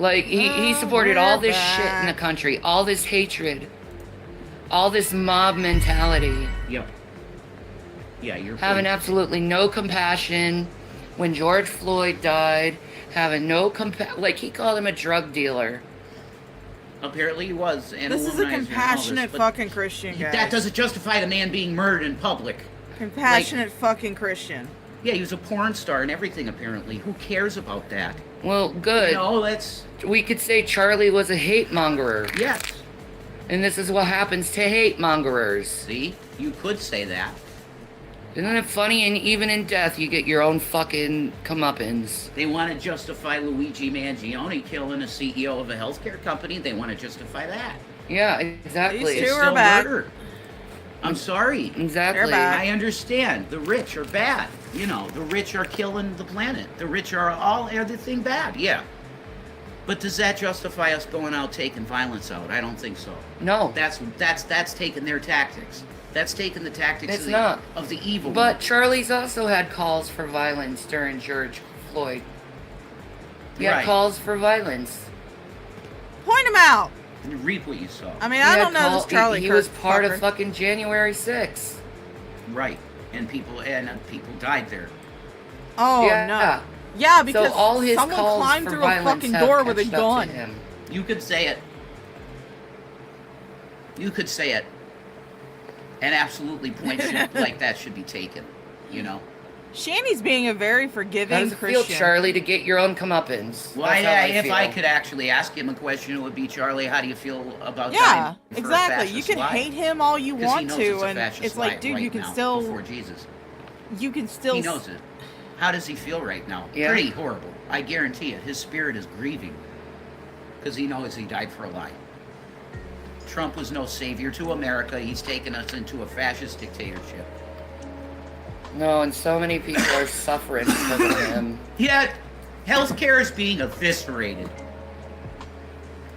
Like, he supported all this shit in the country, all this hatred, all this mob mentality. Yep. Yeah, you're having absolutely no compassion when George Floyd died, having no like, he called him a drug dealer. Apparently he was. And this is a compassionate fucking Christian, guy. That doesn't justify the man being murdered in public. Compassionate fucking Christian. Yeah, he was a porn star and everything, apparently. Who cares about that? Well, good. We could say Charlie was a hate mongerer. Yes. And this is what happens to hate mongerers. See? You could say that. Isn't it funny? And even in death, you get your own fucking comeuppance. They want to justify Luigi Mangione killing a CEO of a healthcare company. They want to justify that. Yeah, exactly. It's still murder. I'm sorry. Exactly. I understand. The rich are bad. You know, the rich are killing the planet. The rich are all everything bad. Yeah. But does that justify us going out taking violence out? I don't think so. No. That's taking their tactics. That's taking the tactics of the evil. But Charlie's also had calls for violence during George Floyd. He had calls for violence. Point him out. And reap what you sow. I mean, I don't know this Charlie Kirk He was part of fucking January 6th. Right. And people died there. Oh, no. Yeah, because so all his someone calls climbed for through a fucking door with a gun. You could say it. You could say it. And absolutely point shit like that should be taken, you know? Shanny's being a very forgiving How does it Christian. feel, Charlie, to get your own comeuppance? Well, if I could actually ask him a question, it would be, Charlie, how do you feel about dying for exactly. A You can lie? hate him all you want to, and it's like, dude, right you can now, still before Jesus. You can still. He knows it. How does he feel right now? Yeah. Pretty horrible. I guarantee it. His spirit is grieving because he knows he died for a lie. Trump was no savior to America. He's taken us into a fascist dictatorship. No, and so many people are suffering because of him. Yet, healthcare is being eviscerated.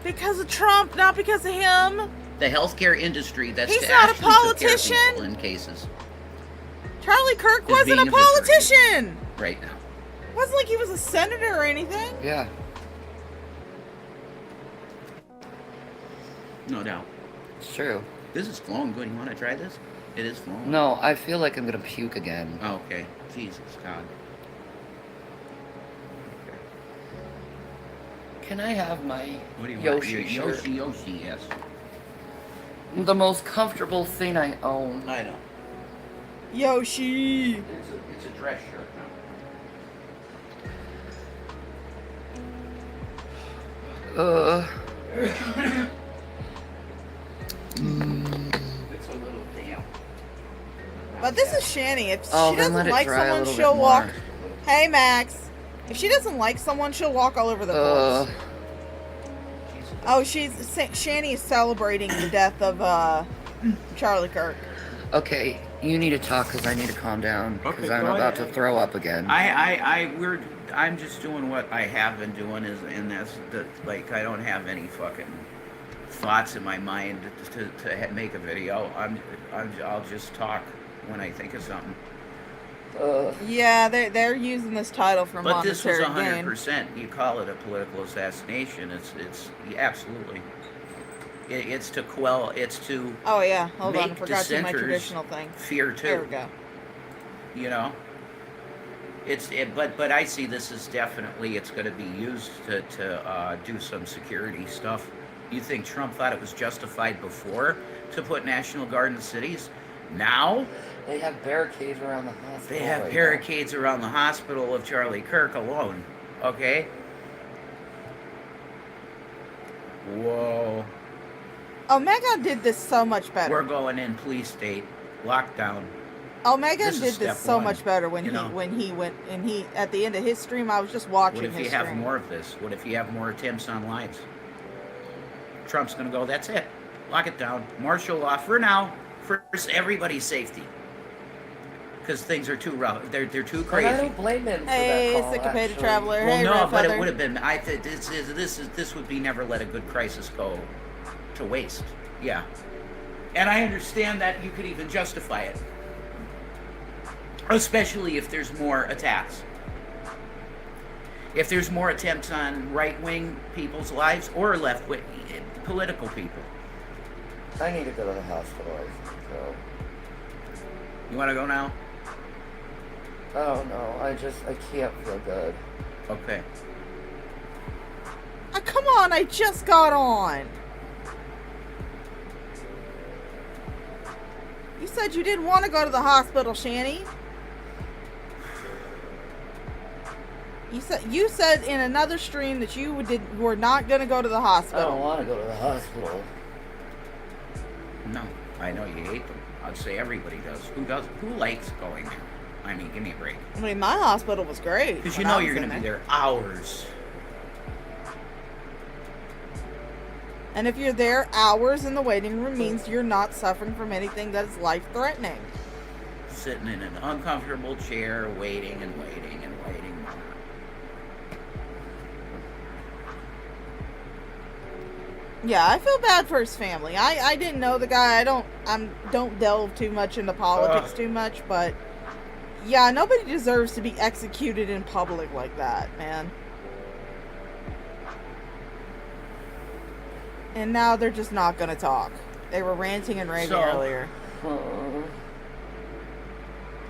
Because of Trump, not because of him. The healthcare industry, He's not a politician. In cases. Charlie Kirk wasn't a politician. Right now. Wasn't like he was a senator or anything. Yeah. No doubt. It's true. This is flowing good. You want to try this? It is flowing. No, I feel like I'm gonna puke again. Oh, okay. Jesus, God. Okay. Can I have my what do you Yoshi want? shirt? Yoshi, yes. The most comfortable thing I own. I know. Yoshi. It's a dress shirt now. It's a little damp. But this is Shanny. If she then doesn't let it like dry a someone, little she'll bit walk. more. Hey, Max. If she doesn't like someone, she'll walk all over the place. Oh, Shanny is celebrating the death of Charlie Kirk. Okay, you need to talk because I need to calm down because I'm about to throw up again. I'm just doing what I have been doing, and that's like I don't have any fucking thoughts in my mind to make a video. I'll just talk when I think of something. Yeah, they're using this title for but this was monetary gain. 100%. You call it a political assassination? It's absolutely. It's to quell. It's to. Oh yeah, hold on, I make forgot to do my dissenters traditional thing. Fear too. There we go. You know. But I see this as definitely it's going to be used to do some security stuff. You think Trump thought it was justified before to put National Guard in cities? Now they have barricades around the hospital. They have barricades around the hospital of Charlie Kirk alone. Okay. Whoa. Omega did this so much better. We're going in police state lockdown. Omega did this so one, much better when he went and he at the end of his stream. I was just watching. What if you have more of this? What if you have more attempts on lives? Trump's going to go. That's it. Lock it down. Martial law for now. For everybody's safety. Because things are too rough. They're too crazy. But I don't blame him for hey, that call, syncopated traveler. Well, hey, no, but it feather. would have been. I think this would be never let a good crisis go to waste. Yeah, and I understand that you could even justify it, especially if there's more attacks. If there's more attempts on right-wing people's lives or left-wing political people. I need to go to the hospital, I think, so. You want to go now? I don't know. I can't feel good. Okay. Come on, I just got on. You said you didn't want to go to the hospital, Shanny. You said in another stream that you were not going to go to the I hospital. don't want to go to the hospital. No, I know you hate them. I'd say everybody does. Who does? Who likes going there? I mean, give me a break. I mean, my hospital was great. Because when you know I was you're going in to be there hours. And if you're there hours in the waiting room means you're not suffering from anything that is life-threatening. Sitting in an uncomfortable chair, waiting and waiting and waiting. Yeah, I feel bad for his family. I didn't know the guy. I don't delve too much into politics too much, but yeah, nobody deserves to be executed in public like that, man. And now they're just not gonna talk. They were ranting and raving earlier.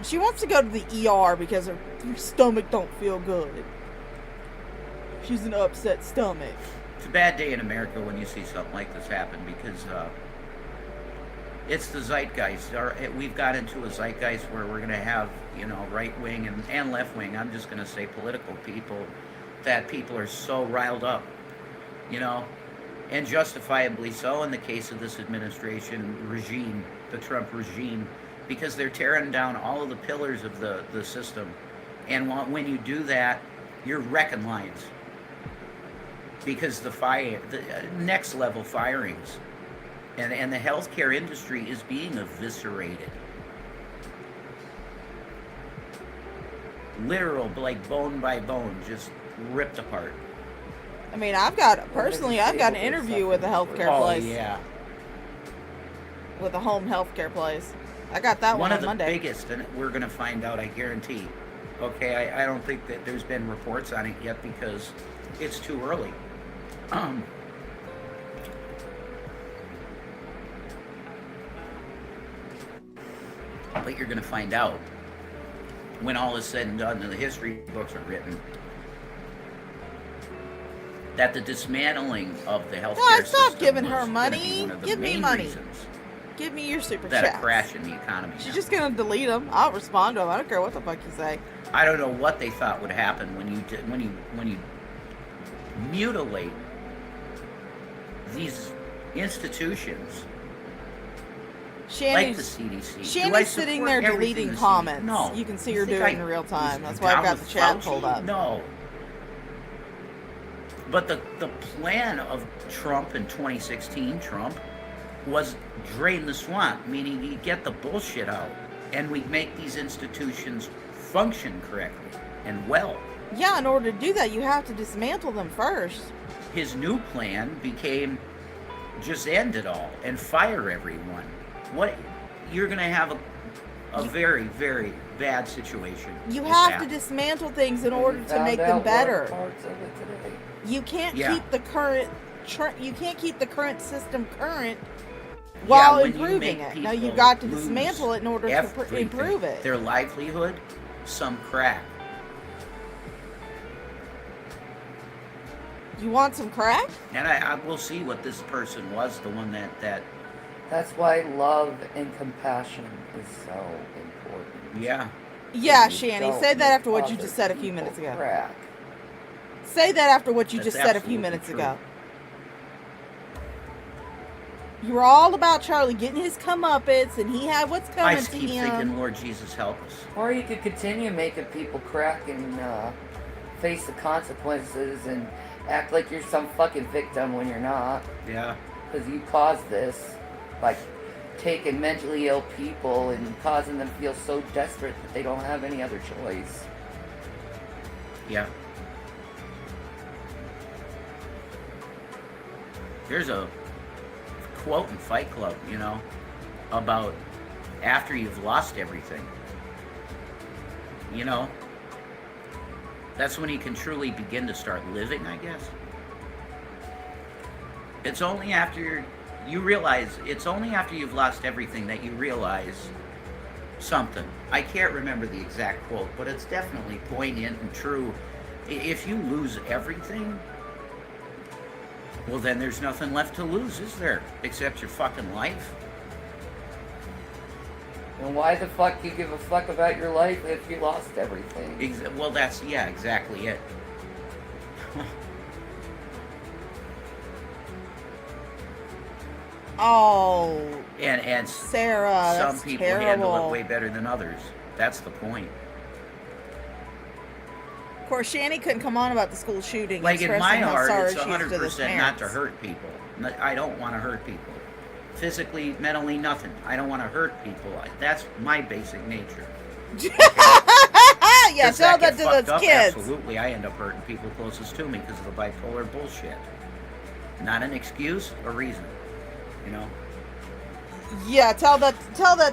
She wants to go to the ER because her stomach don't feel good. She's an upset stomach. It's a bad day in America when you see something like this happen because it's the zeitgeist. We've got into a zeitgeist where we're going to have, right wing and left wing. I'm just going to say political people. That people are so riled up, and justifiably so in the case of this administration regime, the Trump regime, because they're tearing down all of the pillars of the system. And when you do that, you're wrecking lines. Because the next level firings and the healthcare industry is being eviscerated. Literal, like bone by bone, just ripped apart. I mean, I've got an interview with a healthcare place. Oh, yeah. With a home healthcare place. I got that one on Monday. One of the biggest, and we're going to find out, I guarantee. Okay, I don't think that there's been reports on it yet because it's too early. But you're going to find out when all is said and done and the history books are written that the dismantling of the healthcare system stop giving her money. Give me money. Give me your super that chats. A crash in the economy. She's just going to delete them. I'll respond to them. I don't care what the fuck you say. I don't know what they thought would happen when you mutilate these institutions, like the CDC. Shanny's sitting there deleting comments. No. You can see her do it in real time. That's why I've got the chat pulled up. No. But the plan of Trump in 2016, was drain the swamp, meaning you get the bullshit out, and we make these institutions function correctly and well. Yeah, in order to do that, you have to dismantle them first. His new plan became just end it all and fire everyone. What you're going to have a very, very bad situation. You have to dismantle things in order to make them better. You can't keep the current system current while improving it. Now you got to dismantle it in order to improve it. Their livelihood, some crack. You want some crack? And I will see what this person was, the one that. That's why love and compassion is so important. Yeah. Yeah, Shanny, say that after what you just said a few minutes ago. Crack. Say that after what you just said a few minutes ago. You were all about Charlie getting his comeuppance, and he had what's coming to him. I keep thinking, Lord Jesus, help us. Or you could continue making people crack and face the consequences and act like you're some fucking victim when you're not. Yeah. Because you caused this by taking mentally ill people and causing them to feel so desperate that they don't have any other choice. Yeah. There's a quote in Fight Club, about after you've lost everything. That's when you can truly begin to start living, I guess. It's only after you realize, it's only after you've lost everything that you realize something. I can't remember the exact quote, but it's definitely poignant and true. If you lose everything, well, then there's nothing left to lose, is there? Except your fucking life. Well, why the fuck you give a fuck about your life if you lost everything? Well, that's, yeah, exactly it. Oh, And Sarah, some that's people terrible. handle it way better than others. That's the point. Of course, Shanny couldn't come on about the school shooting. Like in my expressing how heart, sorry it's she is to his 100% not to parents. hurt people. I don't want to hurt people. Physically, mentally, nothing. I don't want to hurt people. That's my basic nature. Yeah, Does tell that get to fucked those up? kids. Absolutely, I end up hurting people closest to me because of the bipolar bullshit. Not an excuse, a reason. You know? Yeah, tell that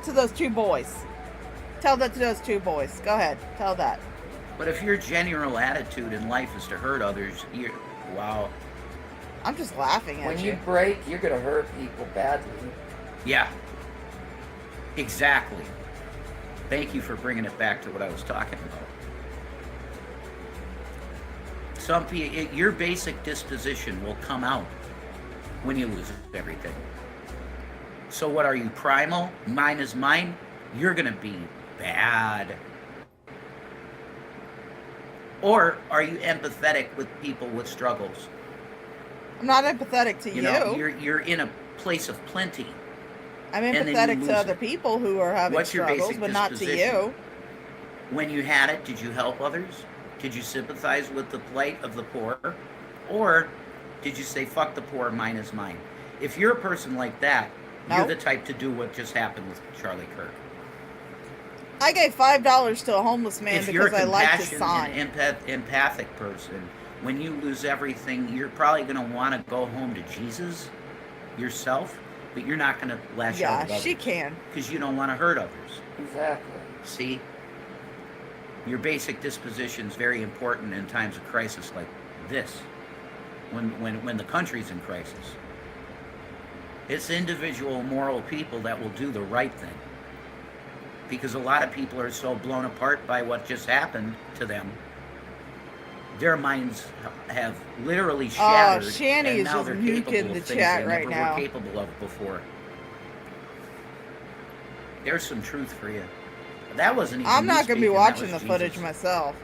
to those two boys. Tell that to those two boys. Go ahead, tell that. But if your general attitude in life is to hurt others, you're, wow. I'm just laughing at When you. you break, you're gonna hurt people badly. Yeah. Exactly. Thank you for bringing it back to what I was talking about. Some people, your basic disposition will come out when you lose everything. So what are you, primal? Mine is mine? You're gonna be bad. Or are you empathetic with people with struggles? I'm not empathetic to you. You know, you're in a place of plenty. I'm and then you empathetic lose to other it. people who are having What's your struggles, basic but not to disposition? you. When you had it, did you help others? Did you sympathize with the plight of the poor? Or did you say, fuck the poor, mine is mine? If you're a person like that, No. you're the type to do what just happened with Charlie Kirk. I gave $5 to a homeless man If you're because a I liked his compassionate sign. and empathic person, when you lose everything, you're probably going to want to go home to Jesus yourself, but you're not going to lash out Yeah, at she others can. because you don't want to hurt others. Exactly. See? Your basic disposition is very important in times of crisis like this, when the country's in crisis. It's individual moral people that will do the right thing. Because a lot of people are so blown apart by what just happened to them. Their minds have literally shattered. Shanny and is now just they're nuking capable the of things chat they right never now. were capable of before. There's some truth for you. That wasn't even I'm me not going to be speaking, that watching the was footage Jesus. myself.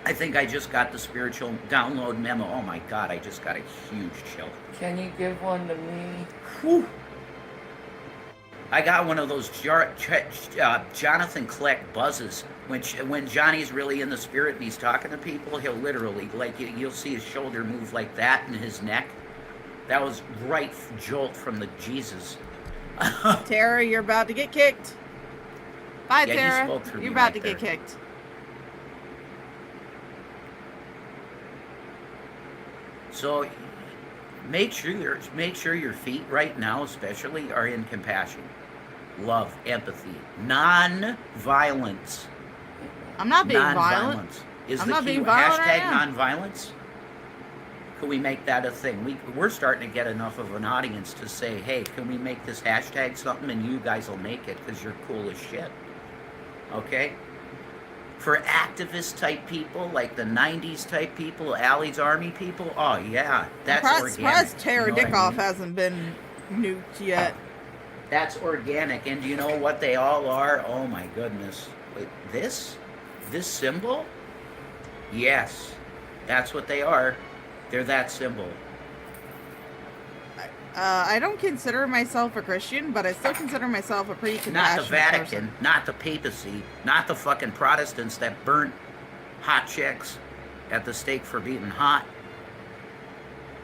I think I just got the spiritual download memo. Oh my God, I just got a huge chill. Can you give one to me? Whew. I got one of those Jonathan Kleck buzzes. When Johnny's really in the spirit and he's talking to people, he'll literally, like, you'll see his shoulder move like that and his neck. That was right jolt from the Jesus. Tara, you're about to get kicked. Bye, Yeah, he Tara. spoke through You're me about right to get there. kicked. So make sure your feet right now especially are in compassion, love, empathy, non-violence. I'm not being violent. Non-violence is I'm the not key. being violent right Hashtag now. non-violence. Could we make that a thing? We're starting to get enough of an audience to say, hey, can we make this hashtag something, and you guys will make it because you're cool as shit. Okay? For activist type people, like the 90s type people, Allie's Army people, oh yeah, that's organic. Surprised Tara You know what I Dickoff mean? hasn't been nuked yet. That's organic, and do you know what they all are? Oh my goodness. Wait, this symbol? Yes, that's what they are. They're that symbol. I don't consider myself a Christian, but I still consider myself a pretty compassionate Not the Vatican, person. not the papacy, not the fucking Protestants that burnt hot chicks at the stake for being hot.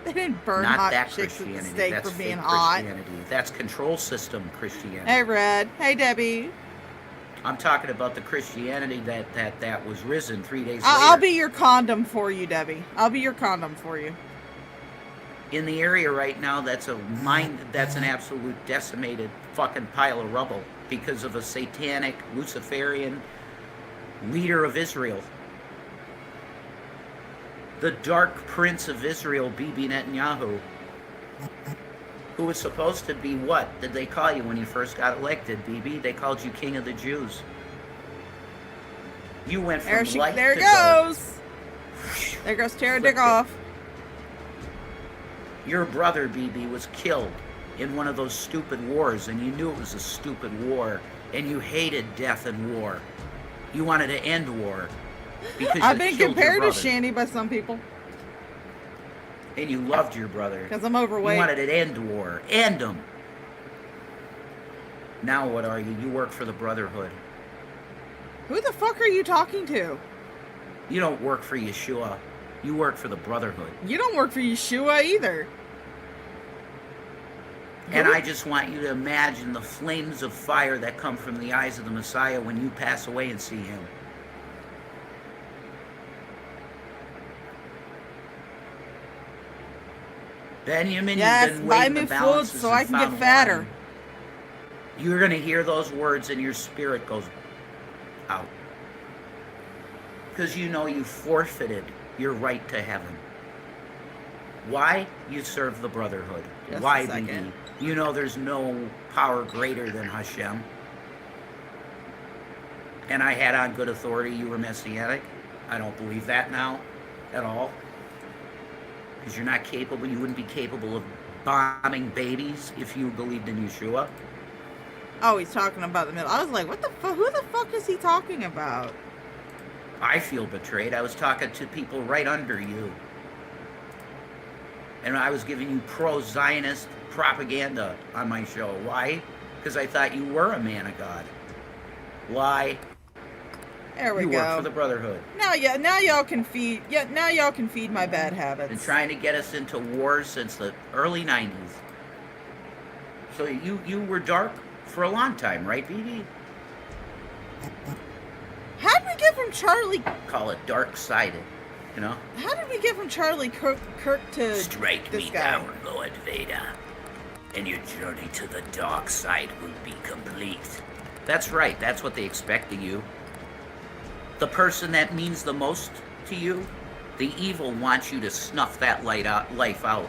They didn't burn Not hot that chicks at the Christianity. stake That's for being fake hot. Christianity. That's control system Christianity. Hey, Red. Hey, Debbie. I'm talking about the Christianity that was risen 3 days later. I'll be your condom for you, Debbie. I'll be your condom for you. In the area right now, that's an absolute decimated fucking pile of rubble because of a satanic, Luciferian, leader of Israel. The dark prince of Israel, Bibi Netanyahu, who was supposed to be what did they call you when you first got elected, Bibi? They called you king of the Jews. You went from light there to goes. dark. There goes Tara Dick off. Your brother, Bibi, was killed in one of those stupid wars, and you knew it was a stupid war, and you hated death and war. You wanted to end war because I've you been killed your compared to brother. Shanny by some people. And you loved your brother. Because I'm overweight. You wanted to end war. End them. Now what are you? You work for the Brotherhood. Who the fuck are you talking to? You don't work for Yeshua. You work for the Brotherhood. You don't work for Yeshua either. And I just want you to imagine the flames of fire that come from the eyes of the Messiah when you pass away and see him. Benjamin, Yes, you've been buy weighing me the food balances so I and can get found fatter. wine. You're going to hear those words and your spirit goes out. Because you know you forfeited your right to heaven. Why? You serve the Brotherhood. Just Why, a second. BB? You know there's no power greater than Hashem. And I had on good authority you were Messianic. I don't believe that now at all. Because you're not capable, you wouldn't be capable of bombing babies if you believed in Yeshua. Oh, he's talking about the middle. I was like, what the fuck? Who the fuck is he talking about? I feel betrayed. I was talking to people right under you. And I was giving you pro-Zionist propaganda on my show. Why? Because I thought you were a man of God. Lie. There we You go. work for the Brotherhood. Now y'all can feed. Yeah, now y'all can feed my bad habits. Been trying to get us into wars since the early 90s. So you were dark for a long time, right, BB? How did we get from Charlie? Call it dark-sided, you know? How did we get from Charlie Kirk to Strike this me guy? down, Lord Vader, and your journey to the dark side will be complete. That's right, that's what they expect of you. The person that means the most to you, the evil wants you to snuff that life out.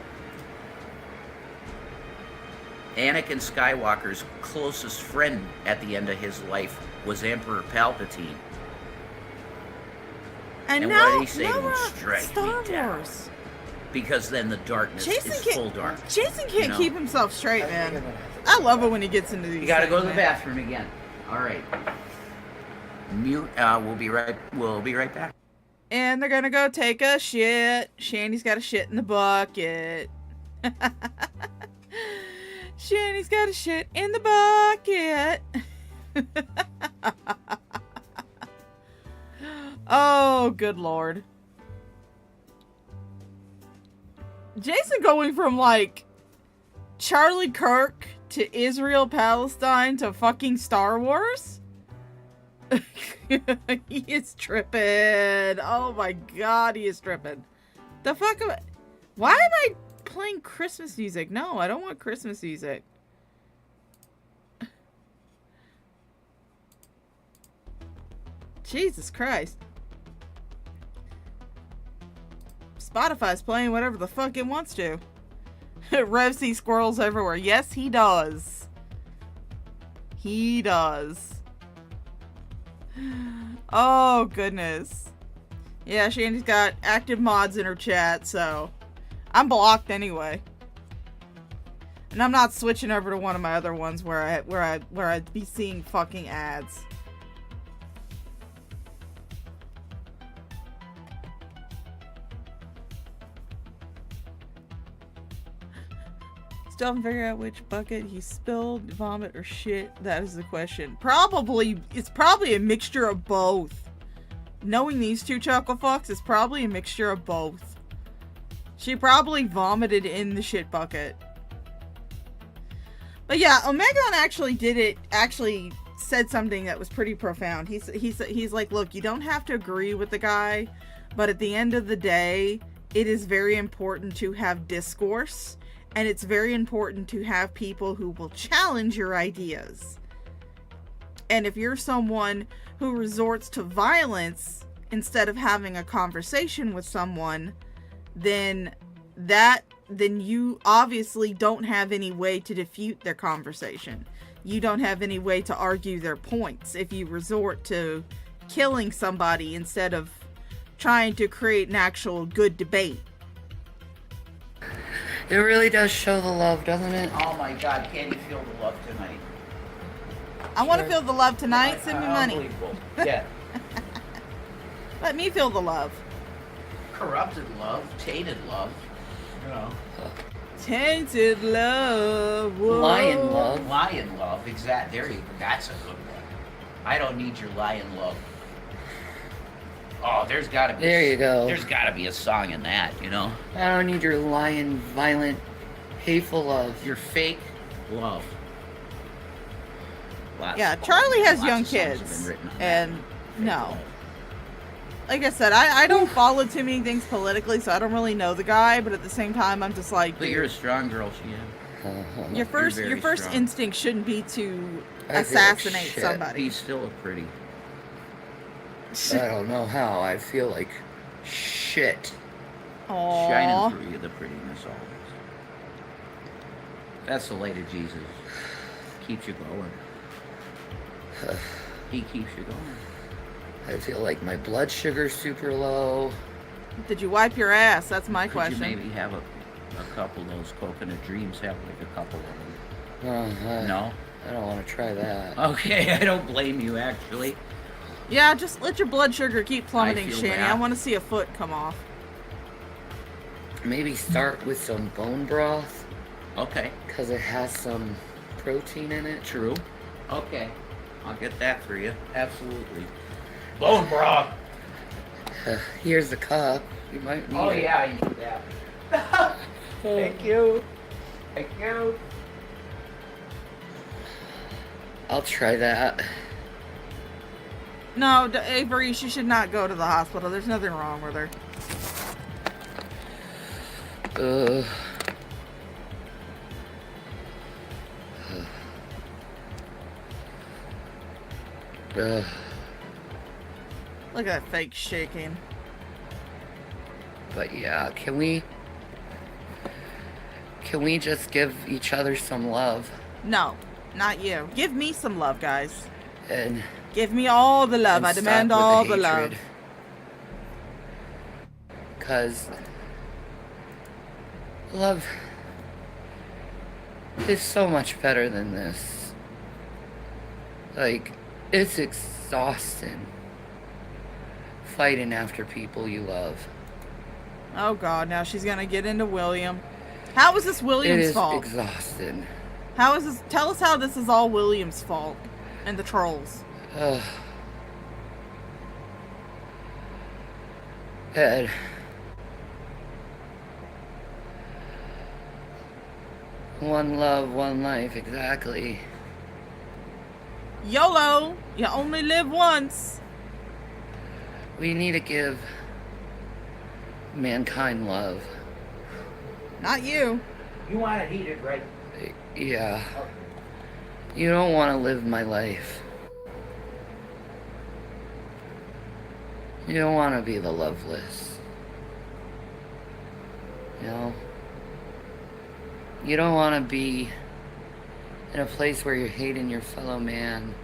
Anakin Skywalker's closest friend at the end of his life was Emperor Palpatine. And And now, what did he say now to him? we're on Strike Star me down. Wars. Because then the darkness Jason is can't. full dark. Jason can't you know? keep himself straight, man. I love it when he gets into these. You gotta go to things, the man. bathroom again. All right. Mute. We'll be right back. And they're gonna go take a shit. Shanny's got a shit in the bucket. Shanny's got a shit in the bucket. Oh, good lord. Jason going from like Charlie Kirk to Israel Palestine to fucking Star Wars? He is tripping. Oh my god, he is tripping. The fuck am I... Why am I playing Christmas music? No, I don't want Christmas music. Jesus Christ. Spotify's playing whatever the fuck it wants to. Rev sees squirrels everywhere. Yes, he does. He does. Oh, goodness. Yeah, Shandy's got active mods in her chat, so I'm blocked anyway. And I'm not switching over to one of my other ones where I'd be seeing fucking ads. Still haven't figured out which bucket he spilled, vomit or shit. That is the question. It's probably a mixture of both. Knowing these two chuckle fucks, it's probably a mixture of both. She probably vomited in the shit bucket. But yeah, Omegon actually said something that was pretty profound. He's like, look, you don't have to agree with the guy, but at the end of the day, it is very important to have discourse. And it's very important to have people who will challenge your ideas. And if you're someone who resorts to violence instead of having a conversation with someone, then you obviously don't have any way to defute their conversation. You don't have any way to argue their points if you resort to killing somebody instead of trying to create an actual good debate. It really does show the love, doesn't it? Oh my God, can you feel the love tonight? I want to feel the love tonight. Send me money. Unbelievable. Yeah. Let me feel the love. Corrupted love, tainted love. You know. Tainted love. Whoa. Lion love. Lion love, exact. There you go. That's a good one. I don't need your lion love. Oh, there's gotta be. There you go. There's gotta be a song in that, you know. I don't need your lying, violent, hateful love. Your fake love. Yeah, Charlie has lots young of songs have kids, been written on that. and Fake no. love. Like I said, I don't follow too many things politically, so I don't really know the guy. But at the same time, I'm just like, But you're a strong girl, Sheehan. your first very strong. instinct shouldn't be to I feel like assassinate shit. somebody. He's still a pretty. I don't know how. I feel like shit. Aww. Shining through you, the prettiness always. That's the light of Jesus. Keeps you going. He keeps you going. I feel like my blood sugar's super low. Did you wipe your ass? That's my Could question. you maybe have a couple of those coconut dreams? Have like a couple of them. No? I don't want to try that. Okay, I don't blame you actually. Yeah, just let your blood sugar keep plummeting, feel Shanny. bad. I want to see a foot come off. Maybe start with some bone broth, Okay, because it has some protein in it. true. Okay, I'll get that for you. Absolutely. Bone broth. Here's the cup. You might need Oh it. yeah, I need that. Thank you. Thank you. I'll try that. No, Avery, she should not go to the hospital. There's nothing wrong with her. Uh, Look at that fake shaking. but yeah, can we just give each other some love No, not you. Give me some love, guys. and Give me all the love. and I stop demand with all the hatred? love. Cause love is so much better than this. Like, it's exhausting fighting after people you love. Oh God, now she's gonna get into William. How is this It William's is fault? exhausting. How is this? Tell us how this is all William's fault and the trolls. Ed. One love, one life, exactly. YOLO! You only live once. We need to give mankind love. Not you. You want it heated, right? Yeah. You don't want to live my life. You don't want to be the loveless. You know? You don't want to be in a place where you're hating your fellow man.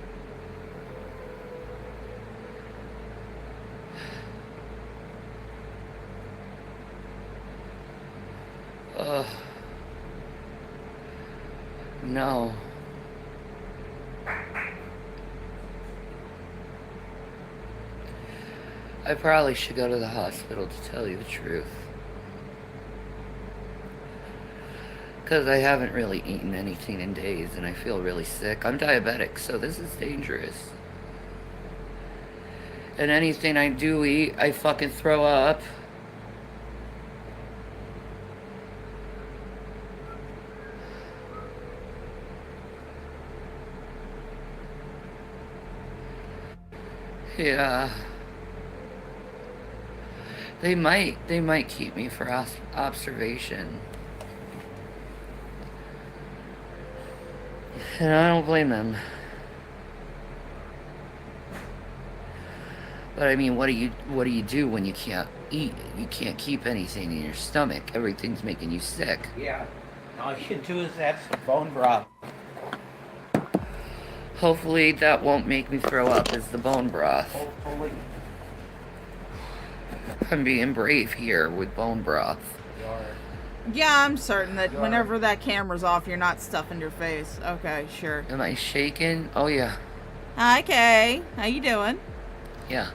Ugh. No. I probably should go to the hospital to tell you the truth. Because I haven't really eaten anything in days and I feel really sick. I'm diabetic, so this is dangerous. And anything I do eat, I fucking throw up. Yeah. They might keep me for observation. And I don't blame them. But I mean, what do you do when you can't eat? You can't keep anything in your stomach. Everything's making you sick. Yeah. All you can do is have some bone broth. Hopefully that won't make me throw up as the bone broth. Hopefully. I'm being brave here with bone broth. Yeah, I'm certain that whenever that camera's off, you're not stuffing your face. Okay, sure. Am I shaking? Oh yeah. Hi, Kay. How you doing? Yeah.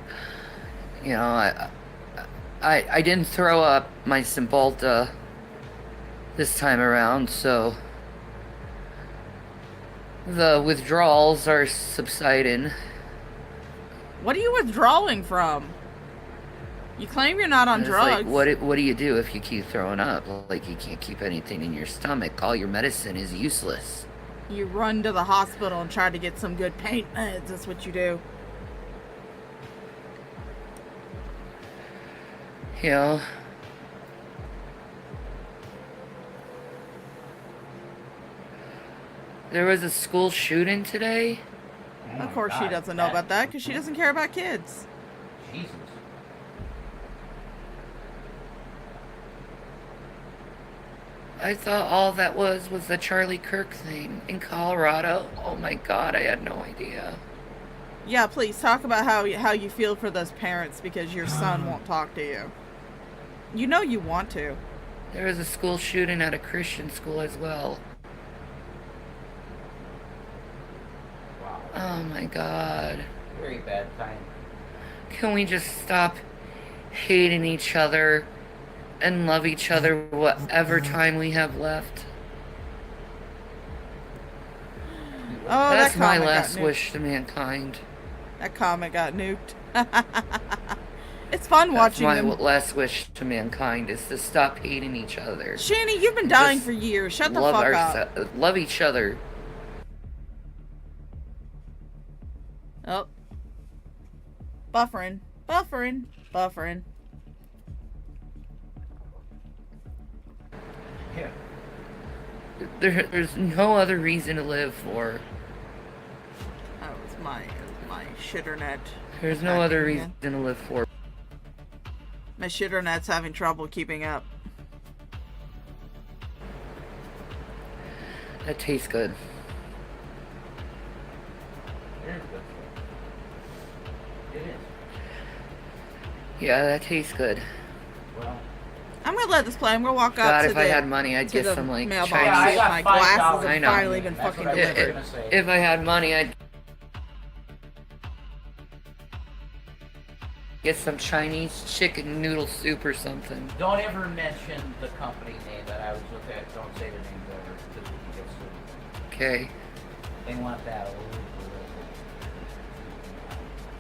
You know, I didn't throw up my Cymbalta this time around, so the withdrawals are subsiding. What are you withdrawing from? You claim you're not on And it's drugs. like, what do you do if you keep throwing up? Like, you can't keep anything in your stomach. All your medicine is useless. You run to the hospital and try to get some good pain meds. That's what you do. You know? There was a school shooting today. Oh Of course my she God, doesn't know about that because she doesn't care about kids. Jesus. I thought all that was the Charlie Kirk thing in Colorado. Oh my God, I had no idea. Yeah, please talk about how you feel for those parents because your son won't talk to you. You know you want to. There was a school shooting at a Christian school as well. Wow. Oh my God. Very bad time. Can we just stop hating each other and love each other whatever time we have left? Oh, That's that my comic last got nuked. wish to mankind. That comic got nuked. It's fun That's watching my them. last wish to mankind is to stop hating each other. Shanny, you've been And dying just for years. Shut the love fuck up. love each other. Oh. Buffering. Buffering. Buffering. Yeah. There's no other reason to live for. That was my shitternet. There's no Acting other again. reason to live for. My shitternet's having trouble keeping up. That tastes good. It is good. It is. Yeah, that tastes good. Well. I'm gonna let this play. I'm gonna walk up God, to if the I had money, I'd to get the some like mailbox Yeah, I see if got my $5. glasses I have know. finally been That's fucking what I was delivered. gonna say. If I had money, I'd get some Chinese chicken noodle soup or something. Don't ever mention the company name that I was with. That. Don't say the names ever because we can get sued. Okay. They want that.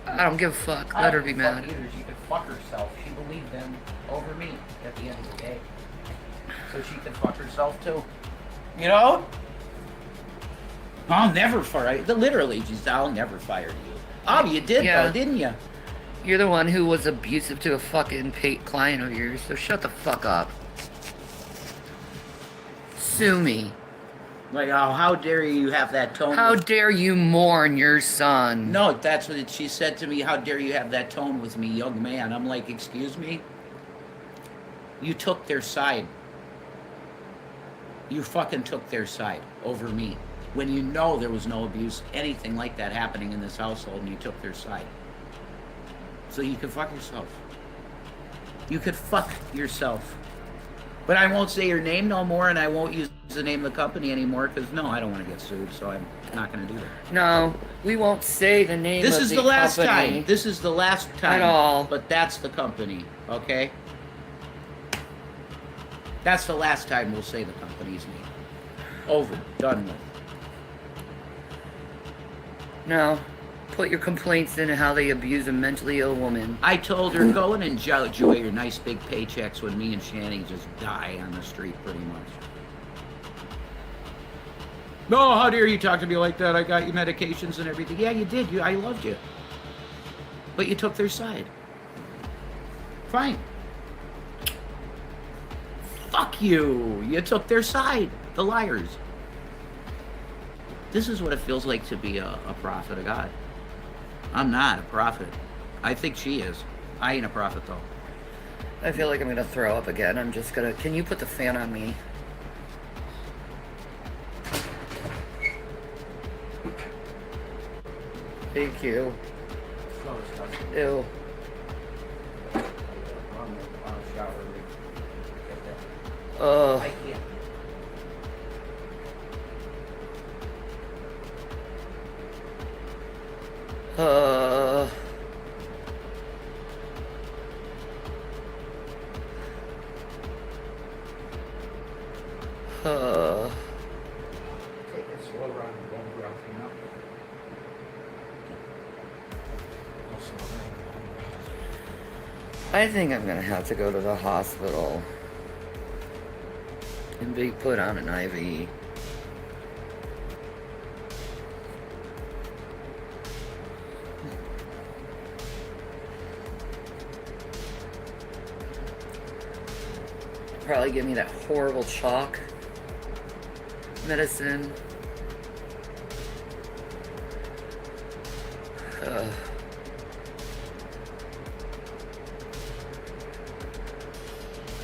I don't give a fuck. I Let her don't be give a fuck mad. either. She could fuck herself. She believed them over me at the end of the day. So she could fuck herself too. You know? I'll never fire you. Literally, just I'll never fire you. Oh, you did Yeah. though, didn't you? You're the one who was abusive to a fucking client of yours, so shut the fuck up. Sue me. Like, oh, how dare you have that tone? How dare you mourn your son? No, that's what she said to me. How dare you have that tone with me, young man? I'm like, excuse me? You took their side. You fucking took their side over me. When you know there was no abuse, anything like that happening in this household, and you took their side. So you could fuck yourself. You could fuck yourself. But I won't say your name no more, and I won't use the name of the company anymore, because no, I don't want to get sued, so I'm not going to do that. No, we won't say the name This of is the the last company. time. This is the last time. At all. But that's the company, okay? That's the last time we'll say the company's name. Over. Done with. No. Put your complaints in how they abuse a mentally ill woman. I told her, go in and enjoy your nice big paychecks when me and Shanny just die on the street, pretty much. No, how dare you talk to me like that? I got you medications and everything. Yeah, you did. I loved you. But you took their side. Fine. Fuck you. You took their side. The liars. This is what it feels like to be a prophet of God. I'm not a prophet. I think she is. I ain't a prophet, though. I feel like I'm gonna throw up again. I'm just gonna. Can you put the fan on me? Thank you. So disgusting. Ew. I can't. Uh. Take it slow around the bone breath, you know? I think I'm gonna have to go to the hospital and be put on an IV. Probably give me that horrible chalk medicine.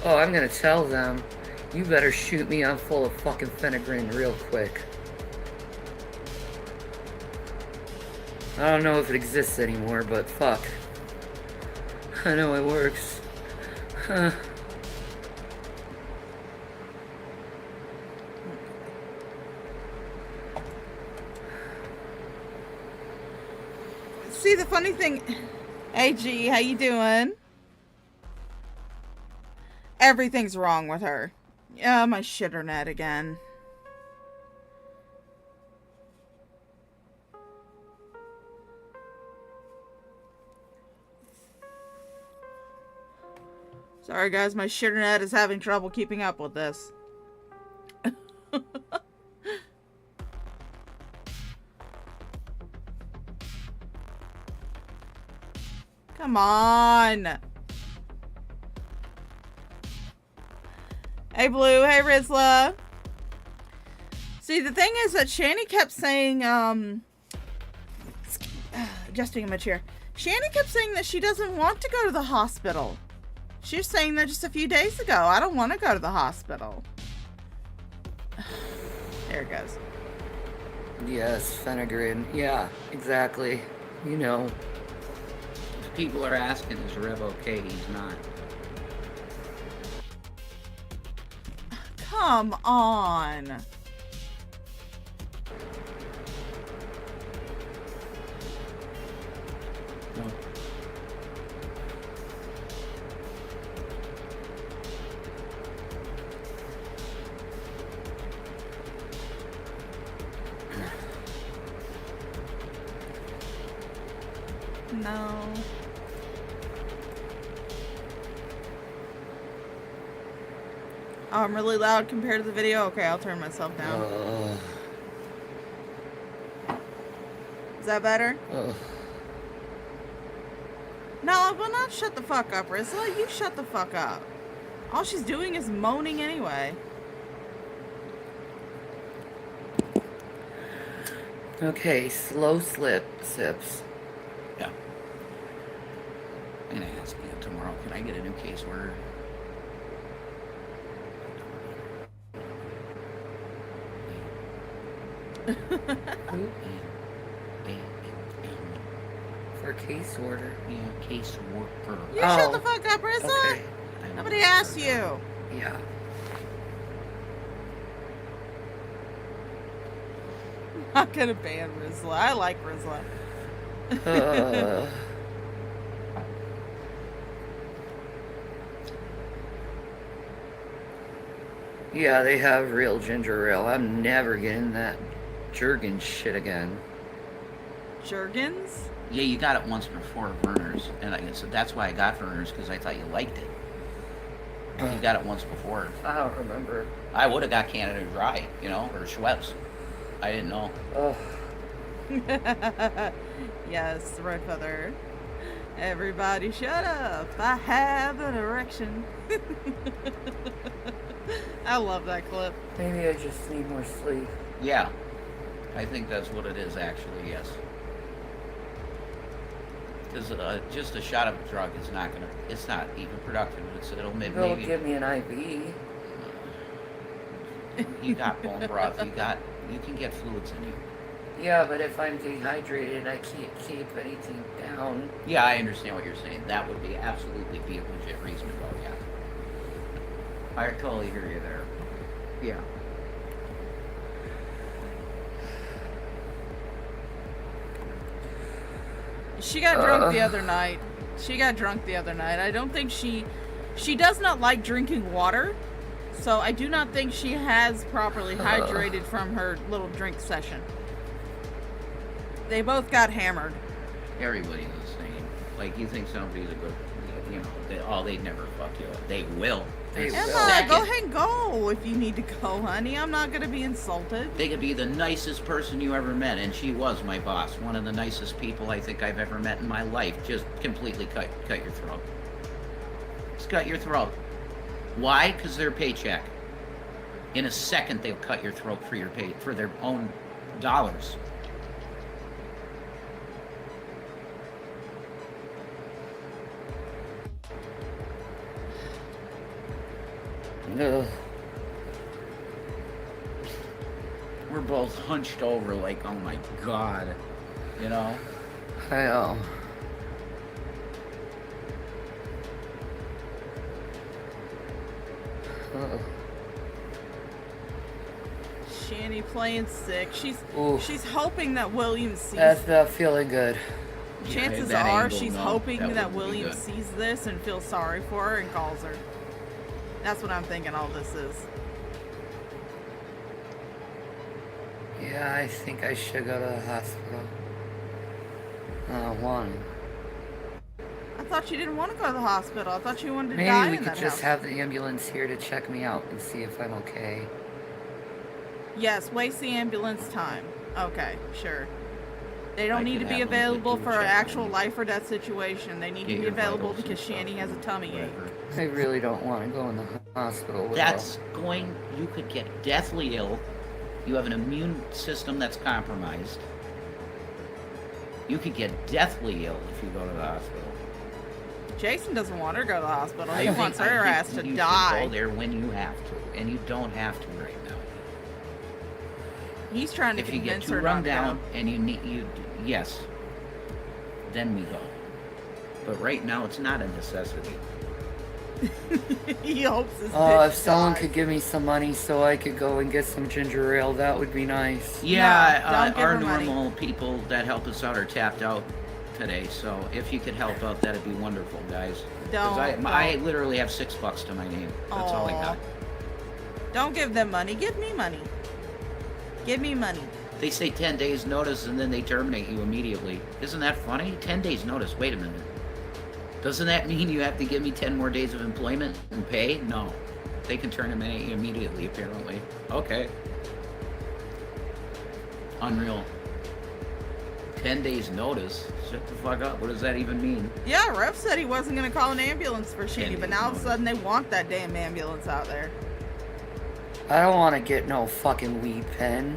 Oh, I'm gonna tell them, you better shoot me, I'm full of fucking phenagrin real quick. I don't know if it exists anymore, but fuck. I know it works. Huh. See, the funny thing... Hey, G, how you doing? Everything's wrong with her. Yeah, my shitternet again. Sorry, guys, my shitternet is having trouble keeping up with this. Come on. Hey, Blue. Hey, Rizla. See, the thing is that Shanny kept saying, adjusting in my chair. Shanny kept saying that she doesn't want to go to the hospital. She was saying that just a few days ago. I don't want to go to the hospital. There it goes. Yes, phenagrin. Yeah, exactly. You know. People are asking, is Rev okay? He's not. Come on. No. No. Oh, I'm really loud compared to the video? Okay, I'll turn myself down. Is that better? No, well, not shut the fuck up, Rizla. You shut the fuck up. All she's doing is moaning anyway. Okay, slow sips. Yeah. I'm gonna ask you tomorrow, can I get a new case order? For case order. Yeah, case worker. You shut the fuck up, Rizla. Okay. Nobody asked you. Yeah. I'm not gonna ban Rizla. I like Rizla. Yeah, they have real ginger ale. I'm never getting that Jergens shit again. Jergens? Yeah, you got it once before, Verner's, and so that's why I got Verner's, because I thought you liked it. You got it once before. I don't remember. I would have got Canada Dry, you know, or Schweppes. I didn't know. Yes, Red Feather. Everybody shut up. I have an erection. I love that clip. Maybe I just need more sleep. Yeah, I think that's what it is, actually, yes. Because just a shot of a drug is not gonna. It's not even productive. It'll They'll maybe. give me an IV. You got bone broth. You can get fluids in you. Yeah, but if I'm dehydrated, I can't keep anything down. Yeah, I understand what you're saying. That would be absolutely be a legit reason to go. Yeah. I totally hear you there. Yeah. She got drunk the other night. I don't think she does not like drinking water, so I do not think she has properly hydrated from her little drink session. They both got hammered. Everybody's the same. Like, you think somebody's a good, they'd never fuck you up. They will. They Emma, will. go ahead and go if you need to go, honey. I'm not going to be insulted. They could be the nicest person you ever met, and she was my boss. One of the nicest people I think I've ever met in my life. Just completely cut your throat. Just cut your throat. Why? Because their paycheck. In a second, they'll cut your throat for their own dollars. Ugh. We're both hunched over like, oh my God, you know? I know. Shanny playing sick. Oof. She's hoping that William sees. That's not feeling good. Chances that are angle, she's no, hoping that wouldn't be William good. sees this and feels sorry for her and calls her. That's what I'm thinking all this is. Yeah, I think I should go to the hospital. I don't want to. I thought you didn't want to go to the hospital. I thought you wanted to die Maybe we in could that just house. have the ambulance here to check me out and see if I'm okay. Yes, waste the ambulance time. Okay, sure. They don't I need could to be have them available do a for an check actual on you. life or death situation. They need Get to be your available vitals and because Shanny stuff, has a tummy ache. whatever. I really don't want to go in the hospital with You could get deathly ill. You have an immune system that's compromised. You could get deathly ill if you go to the hospital. Jason doesn't want her to go to the hospital. He I wants think her ass you to should die. go there when you have to, and you don't have to right now. He's trying to If you get convince too her run not to down and yes, then we go. But right now, it's not a necessity. go. He hopes his Oh, bitch if someone dies. could give me some money so I could go and get some ginger ale, that would be nice. Yeah, No, don't give our her money. normal people that help us out are tapped out today. So if you could help out, that'd be wonderful, guys. 'Cause Don't. I literally have $6 to my name. That's all I Aw. got. Don't give them money. Give me money. Give me money. They say 10 days notice and then they terminate you immediately. Isn't that funny? 10 days notice. Wait a minute. Doesn't that mean you have to give me 10 more days of employment and pay? No. They can terminate you immediately, apparently. Okay. Unreal. 10 days notice? Shut the fuck up. What does that even mean? Yeah, Ref said he wasn't going to call an ambulance for Shanny, but now all of a sudden they want that damn ambulance out there. I don't want to get no fucking weed pen.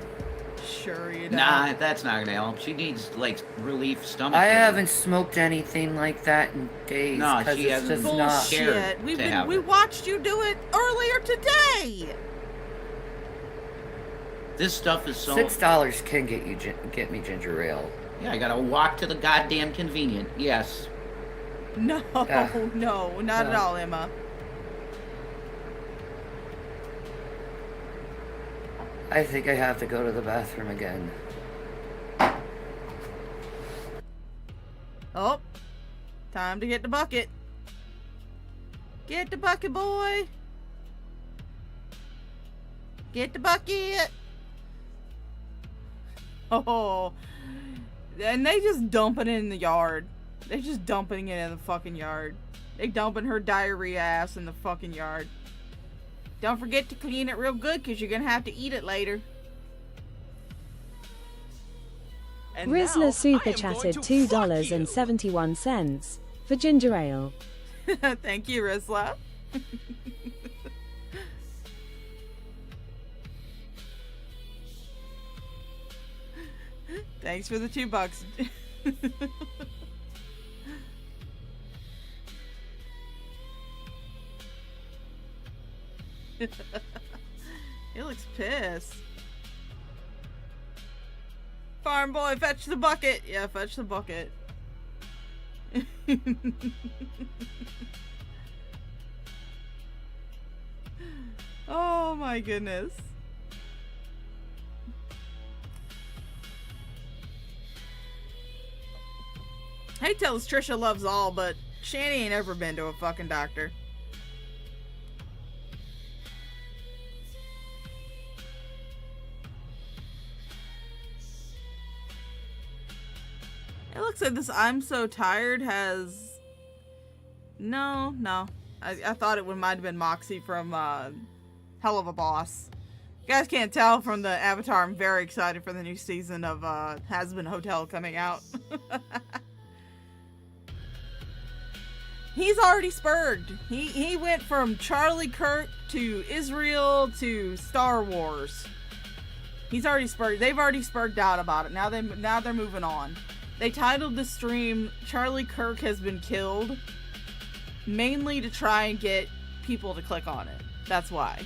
Sure you don't. Nah, that's not gonna help. She needs, like, relief stomach. I pain. haven't smoked anything like that in days. No, 'cause she it's hasn't. just not. Scared Bullshit. to have We it. watched you do it earlier today. This stuff is so... $6 can get me ginger ale. Yeah, I gotta walk to the goddamn convenient. Yes. No, Yeah. no, not at No. all, Emma. I think I have to go to the bathroom again. Oh, time to get the bucket. Get the bucket, boy. Get the bucket. Oh, and they just dump it in the yard. They just dumping it in the fucking yard. They dumping her diarrhea ass in the fucking yard. Don't forget to clean it real good, because you're going to have to eat it later. And now, Rizzler I super am chatted going to fuck $2.71 for ginger ale. you. Thank you, Rizla. Thanks for the $2. He looks pissed. Farm boy, fetch the bucket. Yeah, fetch the bucket. Oh my goodness. I hate to tell us Trisha loves all, but Shanny ain't ever been to a fucking doctor. It looks like this I'm So Tired has... No. I thought it might have been Moxie from Hell of a Boss. You guys can't tell from the avatar, I'm very excited for the new season of Has-Been Hotel coming out. He's already spurred. He went from Charlie Kirk to Israel to Star Wars. He's already spurred. They've already spurred out about it. Now they're moving on. They titled the stream Charlie Kirk Has Been Killed, mainly to try and get people to click on it. That's why.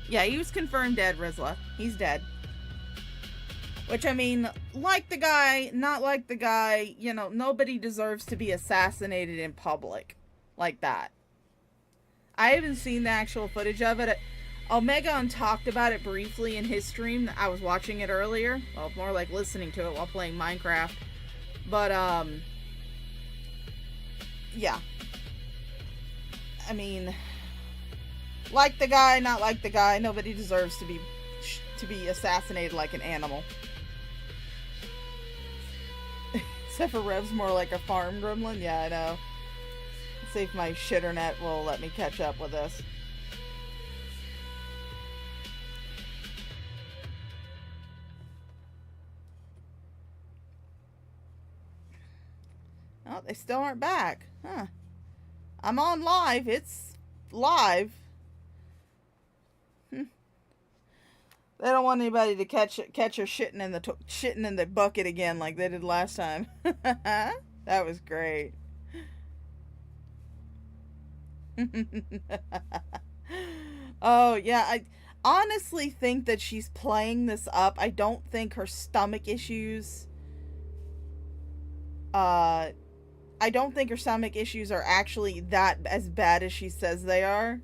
Yeah, he was confirmed dead, Rizla. He's dead. Which, I mean, like the guy, not like the guy, you know, nobody deserves to be assassinated in public like that. I haven't seen the actual footage of it. Omegon talked about it briefly in his stream. I was watching it earlier. Well, more like listening to it while playing Minecraft. But, yeah. I mean, like the guy, not like the guy, nobody deserves to be assassinated like an animal. Except for Rev's more like a farm gremlin. Yeah, I know. Let's see if my shitternet will let me catch up with this. Oh, they still aren't back. Huh. I'm on live. It's live. They don't want anybody to catch her shitting in the bucket again like they did last time. That was great. Oh yeah, I honestly think that she's playing this up. I don't think her stomach issues. I don't think her stomach issues are actually that as bad as she says they are.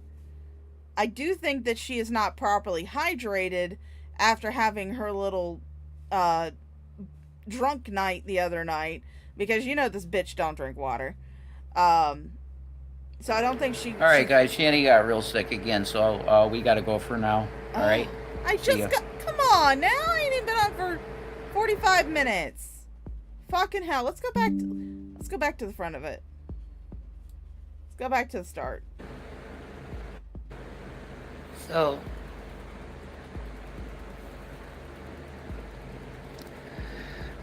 I do think that she is not properly hydrated after having her little drunk night the other night, because you know this bitch don't drink water. So I don't think she... Alright guys, Shanny got real sick again, so we gotta go for now. Alright? I just got... Come on now, I ain't even been on for 45 minutes. Fucking hell, let's go back to the front of it. Let's go back to the start. So,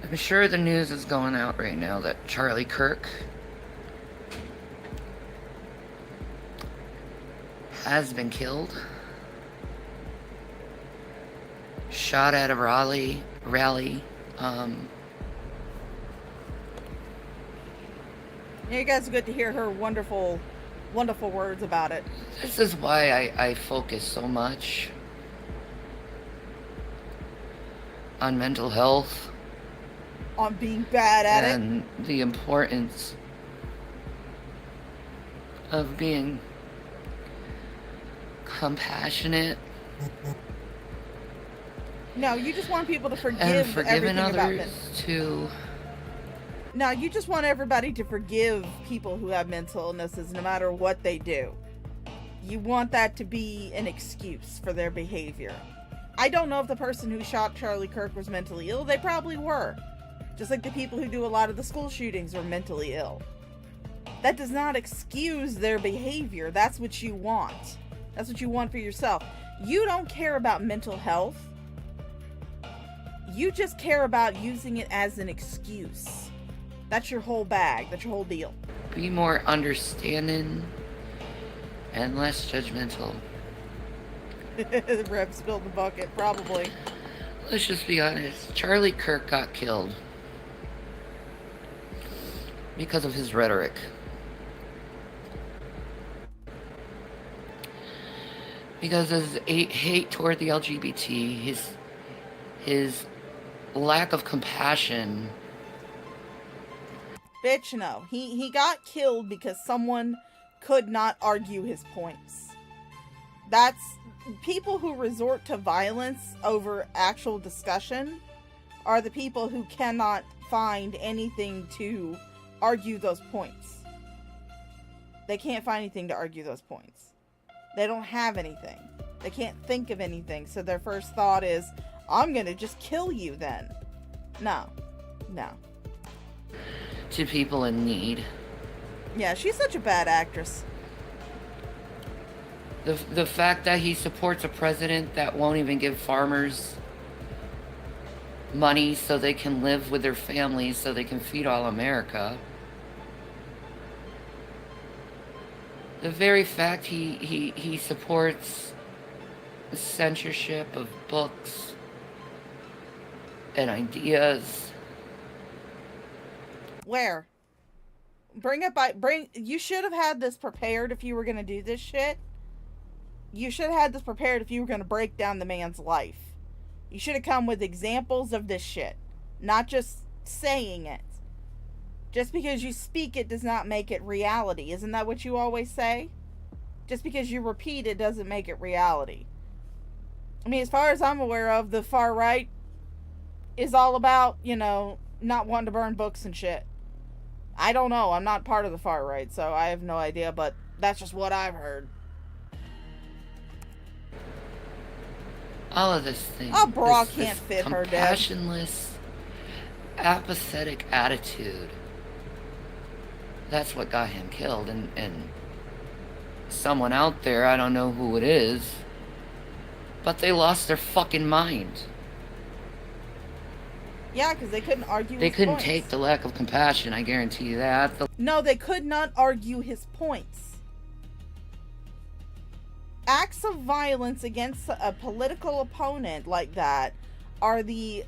I'm sure the news is going out right now that Charlie Kirk has been killed. Shot at a rally. Yeah, you guys are good to hear her wonderful words about it. This is why I focus so much on mental health. On being bad at it. And the importance of being compassionate. No, you just want people to forgive and forgiving everything others about it. too. No, you just want everybody to forgive people who have mental illnesses no matter what they do. You want that to be an excuse for their behavior. I don't know if the person who shot Charlie Kirk was mentally ill. They probably were. Just like the people who do a lot of the school shootings are mentally ill. That does not excuse their behavior. That's what you want. That's what you want for yourself. You don't care about mental health. You just care about using it as an excuse. That's your whole bag. That's your whole deal. Be more understanding and less judgmental. Rev spilled the bucket, probably. Let's just be honest. Charlie Kirk got killed because of his rhetoric. Because his hate toward the LGBT, his lack of compassion. Bitch, no. He got killed because someone could not argue his points. That's people who resort to violence over actual discussion are the people who cannot find anything to argue those points. They can't find anything to argue those points. They don't have anything. They can't think of anything. So their first thought is, I'm gonna just kill you then. No. To people in need. Yeah, she's such a bad actress. The fact that he supports a president that won't even give farmers money so they can live with their families, so they can feed all America. The very fact he supports the censorship of books and ideas. Where? You should have had this prepared if you were gonna do this shit. You should have had this prepared if you were gonna break down the man's life. You should have come with examples of this shit, not just saying it. Just because you speak it does not make it reality. Isn't that what you always say? Just because you repeat it doesn't make it reality. I mean, as far as I'm aware of, the far right is all about, not wanting to burn books and shit. I don't know. I'm not part of the far right, so I have no idea, but that's just what I've heard. All of this thing. Oh, bra this can't fit her, Dad. Compassionless, apathetic attitude. That's what got him killed, and someone out there, I don't know who it is, but they lost their fucking mind. Yeah, because they couldn't argue They his couldn't points. take the lack of compassion, I guarantee you that. No, they could not argue his points. Acts of violence against a political opponent like that are the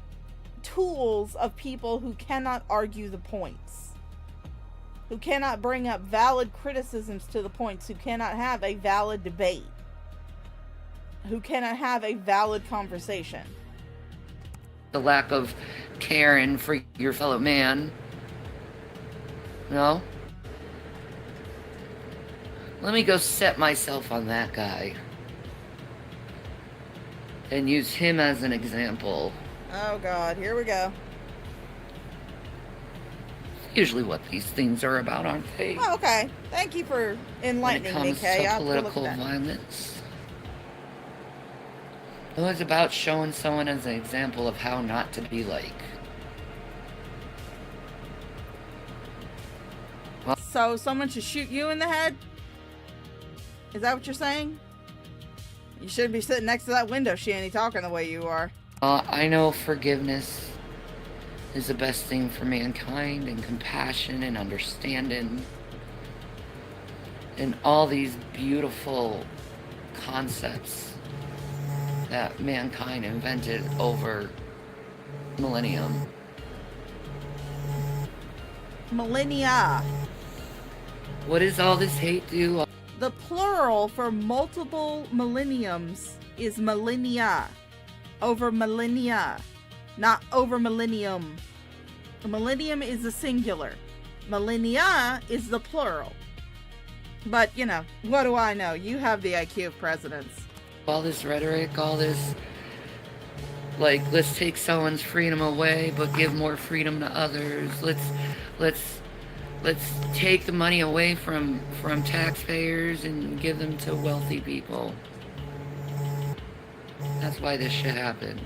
tools of people who cannot argue the points. Who cannot bring up valid criticisms to the points, who cannot have a valid debate, who cannot have a valid conversation. The lack of caring for your fellow man. No? Let me go set myself on that guy. And use him as an example. Oh God, here we go. Usually what these things are about, aren't they? Oh, okay. Thank you for enlightening me, When it comes Kay. to I'll look political at that. violence. It was about showing someone as an example of how not to be like. So someone should shoot you in the head? Is that what you're saying? You shouldn't be sitting next to that window, Shanny, talking the way you are. I know forgiveness is the best thing for mankind, and compassion and understanding. And all these beautiful concepts that mankind invented over millennium. Millennia. What does all this hate do? The plural for multiple millenniums is millennia. Over millennia. Not over millennium. A millennium is the singular. Millennia is the plural. But, what do I know? You have the IQ of presidents. All this rhetoric, all this, like, let's take someone's freedom away, but give more freedom to others. Let's take the money away from taxpayers and give them to wealthy people. That's why this shit happened.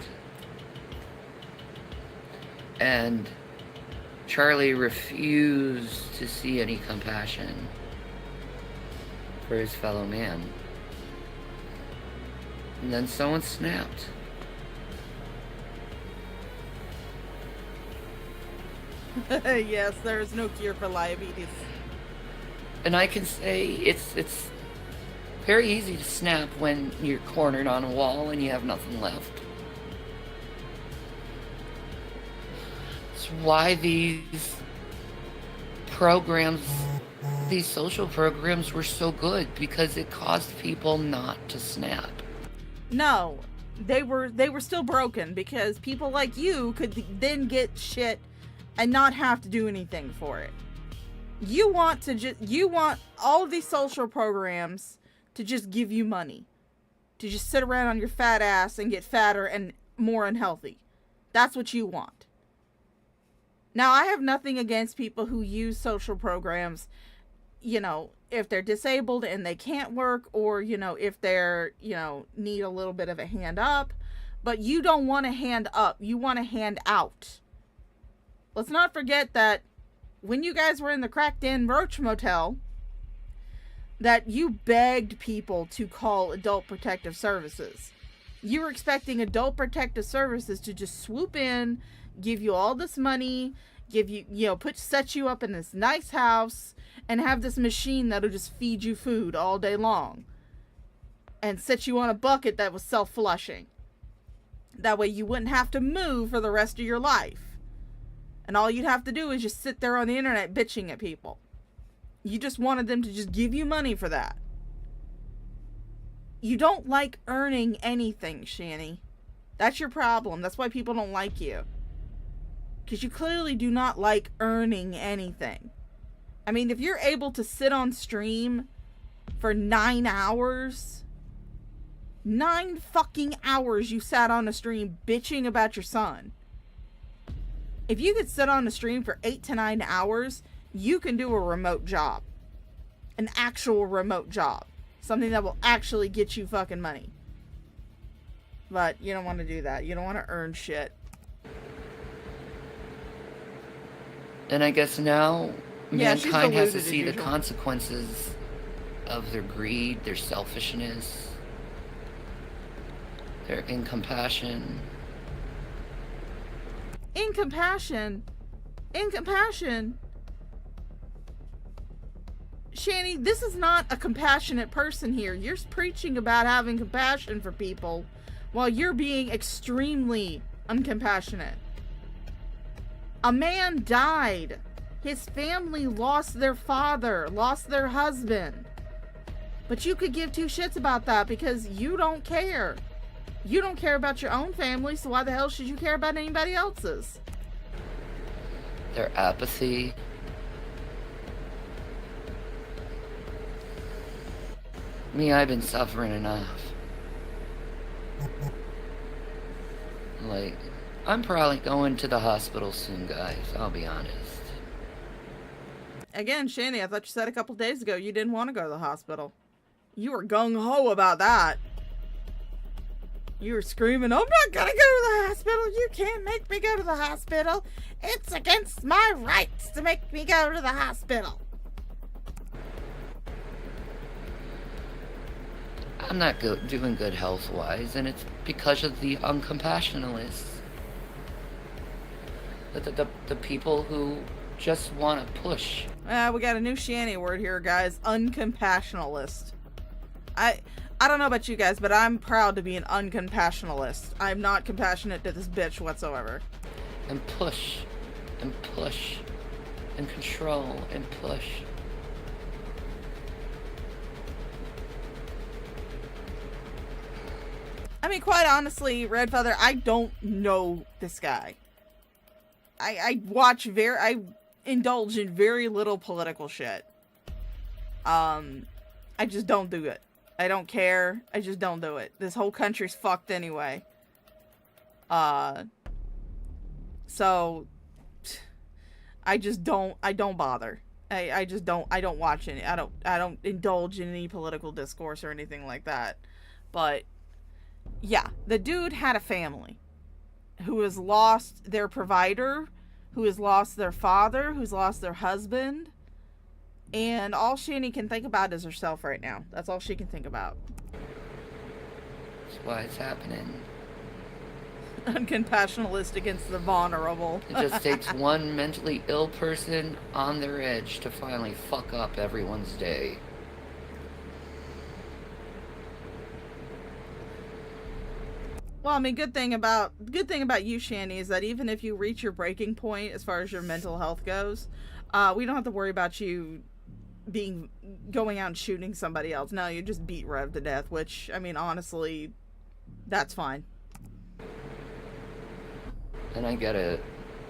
And Charlie refused to see any compassion for his fellow man. And then someone snapped. Yes, there is no cure for diabetes. And I can say it's very easy to snap when you're cornered on a wall and you have nothing left. It's why these programs these social programs were so good because it caused people not to snap. No, they were still broken because people like you could then get shit and not have to do anything for it. You want all of these social programs to just give you money, to just sit around on your fat ass and get fatter and more unhealthy. That's what you want. Now, I have nothing against people who use social programs, you know, if they're disabled and they can't work, or, you know, if they're, you know, need a little bit of a hand up. But you don't want a hand up. You want a hand out. Let's not forget that when you guys were in the Cracked In Roach Motel, that you begged people to call Adult Protective Services. You were expecting Adult Protective Services to just swoop in, give you all this money, give you, you know, set you up in this nice house, and have this machine that'll just feed you food all day long. And set you on a bucket that was self-flushing. That way you wouldn't have to move for the rest of your life. And all you'd have to do is just sit there on the internet bitching at people. You just wanted them to just give you money for that. You don't like earning anything, Shanny. That's your problem. That's why people don't like you. Because you clearly do not like earning anything. I mean, if you're able to sit on stream for 9 hours... 9 fucking hours you sat on a stream bitching about your son. If you could sit on a stream for 8 to 9 hours, you can do a remote job. An actual remote job. Something that will actually get you fucking money. But you don't want to do that. You don't want to earn shit. And I guess now mankind has to deluded as see the usual. consequences of their greed, their selfishness, their incompassion. Incompassion. Shanny, this is not a compassionate person here. You're preaching about having compassion for people while you're being extremely uncompassionate. A man died. His family lost their father, lost their husband. But you could give two shits about that because you don't care. You don't care about your own family, so why the hell should you care about anybody else's? Their apathy. Me, I've been suffering enough. Like, I'm probably going to the hospital soon, guys. I'll be honest. Again, Shanny, I thought you said a couple days ago you didn't want to go to the hospital. You were gung-ho about that. You were screaming, I'm not gonna go to the hospital. You can't make me go to the hospital. It's against my rights to make me go to the hospital. I'm not doing good health-wise, and it's because of the uncompassionalists. The people who just want to push. We got a new Shanny word here, guys. Uncompassionalist. I don't know about you guys, but I'm proud to be an uncompassionalist. I'm not compassionate to this bitch whatsoever. And push. And push. And control. And push. I mean, quite honestly, Red Feather, I don't know this guy. I indulge in very little political shit. I just don't do it. I don't care. I just don't do it. This whole country's fucked anyway. So I don't bother. I don't watch any, I don't indulge in any political discourse or anything like that. But yeah, the dude had a family who has lost their provider, who has lost their father, who's lost their husband. And all Shanny can think about is herself right now. That's all she can think about. That's why it's happening. Uncompassionalist against the vulnerable. It just takes one mentally ill person on their edge to finally fuck up everyone's day. Well, I mean, good thing about you, Shanny, is that even if you reach your breaking point as far as your mental health goes, we don't have to worry about you going out and shooting somebody else. No, you just beat Rev to death, which, I mean, honestly, that's fine. And I get it.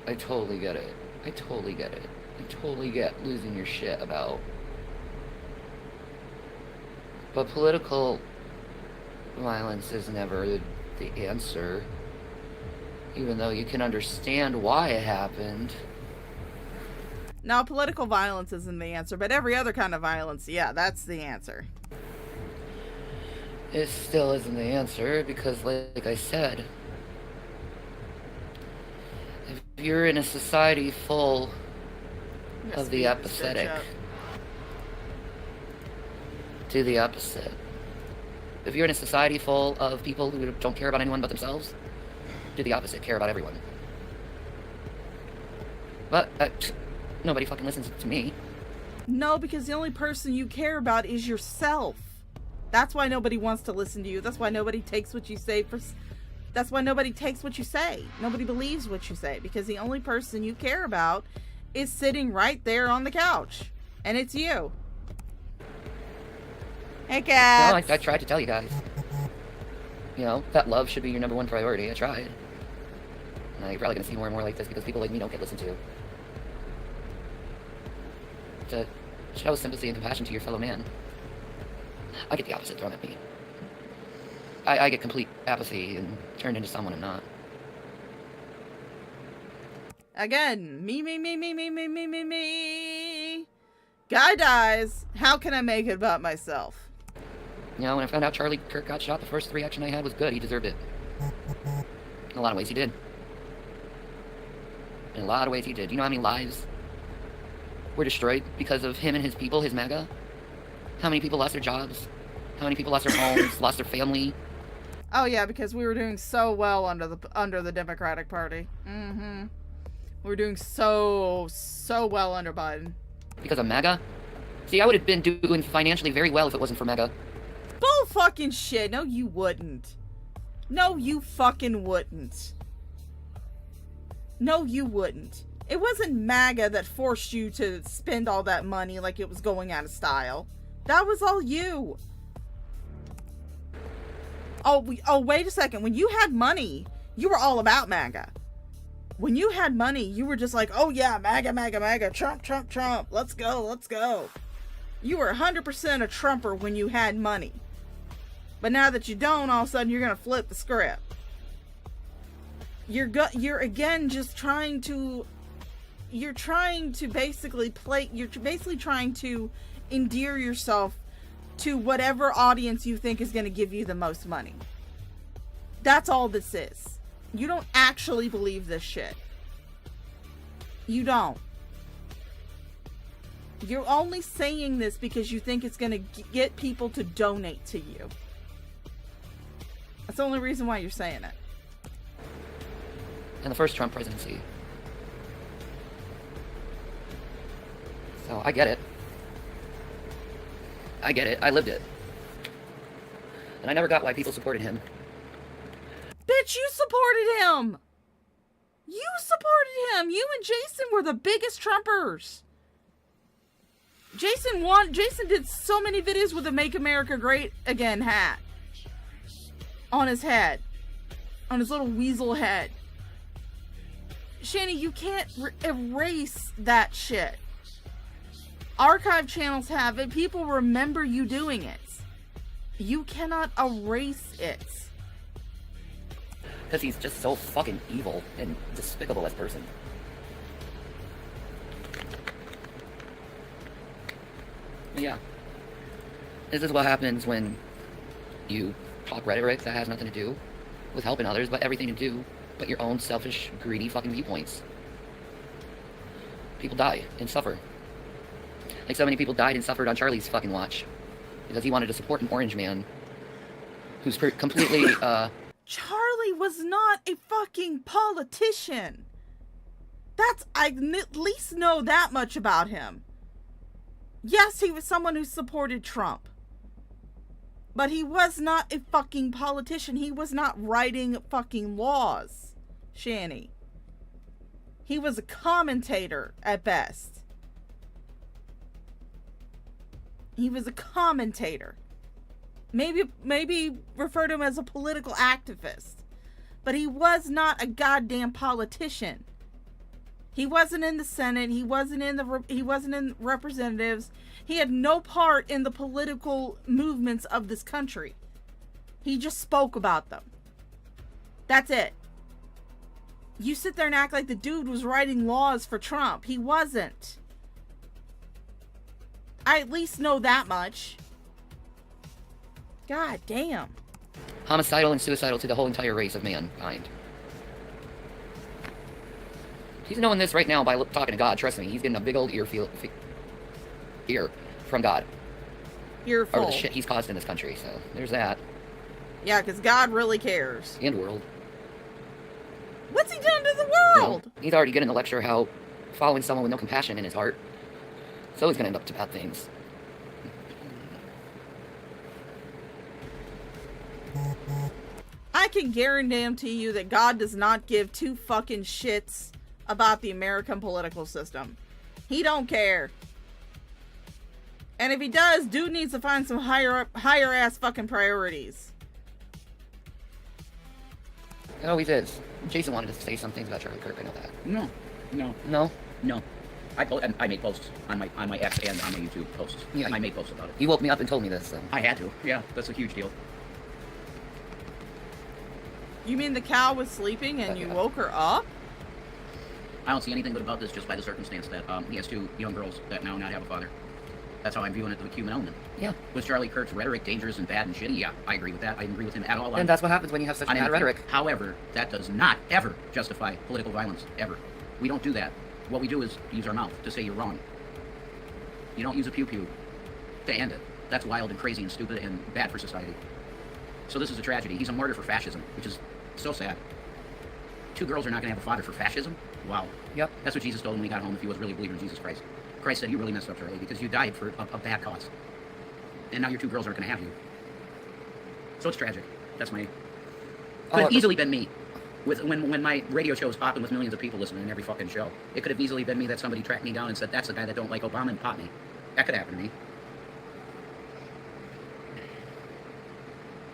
I totally get it. I totally get it. I totally get losing your shit about. But political violence is never the answer. Even though you can understand why it happened. No, political violence isn't the answer, but every other kind of violence, yeah, that's the answer. It still isn't the answer because, like I said, if you're in a society full of the apathetic, do the opposite. If you're in a society full of people who don't care about anyone but themselves, do the opposite, care about everyone. But nobody fucking listens to me. No, because the only person you care about is yourself. That's why nobody wants to listen to you. That's why nobody takes what you say that's why nobody takes what you say. Nobody believes what you say, because the only person you care about is sitting right there on the couch. And it's you. Hey, Kat. No, I tried to tell you guys. You know, that love should be your #1 priority. I tried. And you're probably going to see more and more like this because people like me don't get listened to. To show sympathy and compassion to your fellow man. I get the opposite thrown at me. I get complete apathy and turned into someone I'm not. Again, me. Guy dies. How can I make it about myself? You know, when I found out Charlie Kirk got shot, the first reaction I had was good. He deserved it. In a lot of ways he did. In a lot of ways he did. Do you know how many lives were destroyed because of him and his people, his MAGA? How many people lost their jobs? How many people lost their homes, lost their family? Oh yeah, because we were doing so well under the Democratic Party. Mm-hmm. We were doing so well under Biden. Because of MAGA? See, I would have been doing financially very well if it wasn't for MAGA. Bull fucking shit. No, you wouldn't. No, you fucking wouldn't. No, you wouldn't. It wasn't MAGA that forced you to spend all that money like it was going out of style. That was all you. Oh, wait a second. When you had money, you were all about MAGA. When you had money, you were just like, oh yeah, MAGA, Trump, let's go. You were 100% a Trumper when you had money. But now that you don't, all of a sudden you're going to flip the script. You're again just trying to basically trying to endear yourself to whatever audience you think is going to give you the most money. That's all this is. You don't actually believe this shit. You don't. You're only saying this because you think it's going to get people to donate to you. That's the only reason why you're saying it. In the first Trump presidency. So, I get it. I lived it. And I never got why people supported him. Bitch, you supported him! You supported him! You and Jason were the biggest Trumpers! Jason did so many videos with a Make America Great Again hat. On his head. On his little weasel head. Shanny, you can't erase that shit. Archive channels have it. People remember you doing it. You cannot erase it. Because he's just so fucking evil and despicable as a person. Yeah. This is what happens when you talk rhetoric that has nothing to do with helping others, but everything to do but your own selfish, greedy fucking viewpoints. People die and suffer. Like so many people died and suffered on Charlie's fucking watch. Because he wanted to support an orange man who's completely, Charlie was not a fucking politician. I at least know that much about him. Yes, he was someone who supported Trump. But he was not a fucking politician. He was not writing fucking laws, Shanny. He was a commentator at best. He was a commentator. Maybe refer to him as a political activist. But he was not a goddamn politician. He wasn't in the Senate. He wasn't in representatives. He had no part in the political movements of this country. He just spoke about them. That's it. You sit there and act like the dude was writing laws for Trump. He wasn't. I at least know that much. God damn. Homicidal and suicidal to the whole entire race of mankind. He's knowing this right now by talking to God. Trust me, he's getting a big old ear from God. Earful. Over the shit he's caused in this country. So there's that. Yeah, because God really cares. And world. What's he done to the world? No, he's already getting the lecture how following someone with no compassion in his heart. So he's going to end up to bad things. I can guarantee you that God does not give two fucking shits about the American political system. He don't care. And if he does, dude needs to find some higher ass fucking priorities. It always is. Jason wanted to say some things about Charlie Kirk. I know that. No. I make posts on my X and on my YouTube posts. Yeah, I make posts about it. You woke me up and told me this. So. I had to. Yeah, that's a huge deal. You mean the cow was sleeping and you woke her up? I don't see anything good about this just by the circumstance that he has two young girls that now not have a father. That's how I'm viewing it, the human element. Yeah. Was Charlie Kirk's rhetoric dangerous and bad and shitty? Yeah, I agree with that. I agree with him at all. And that's what happens when you have such bad rhetoric. However, that does not ever justify political violence, ever. We don't do that. What we do is use our mouth to say you're wrong. You don't use a pew-pew to end it. That's wild and crazy and stupid and bad for society. So this is a tragedy. He's a martyr for fascism, which is so sad. Two girls are not going to have a father for fascism? Wow. Yep. That's what Jesus told him when he got home if he was really a believer in Jesus Christ. Christ said, you really messed up, Charlie, because you died for a bad cause. And now your two girls aren't going to have you. So it's tragic. That's my... Could have easily been me. When my radio show was popping with millions of people listening in every fucking show. It could have easily been me that somebody tracked me down and said, that's the guy that don't like Obama and popped me. That could happen to me.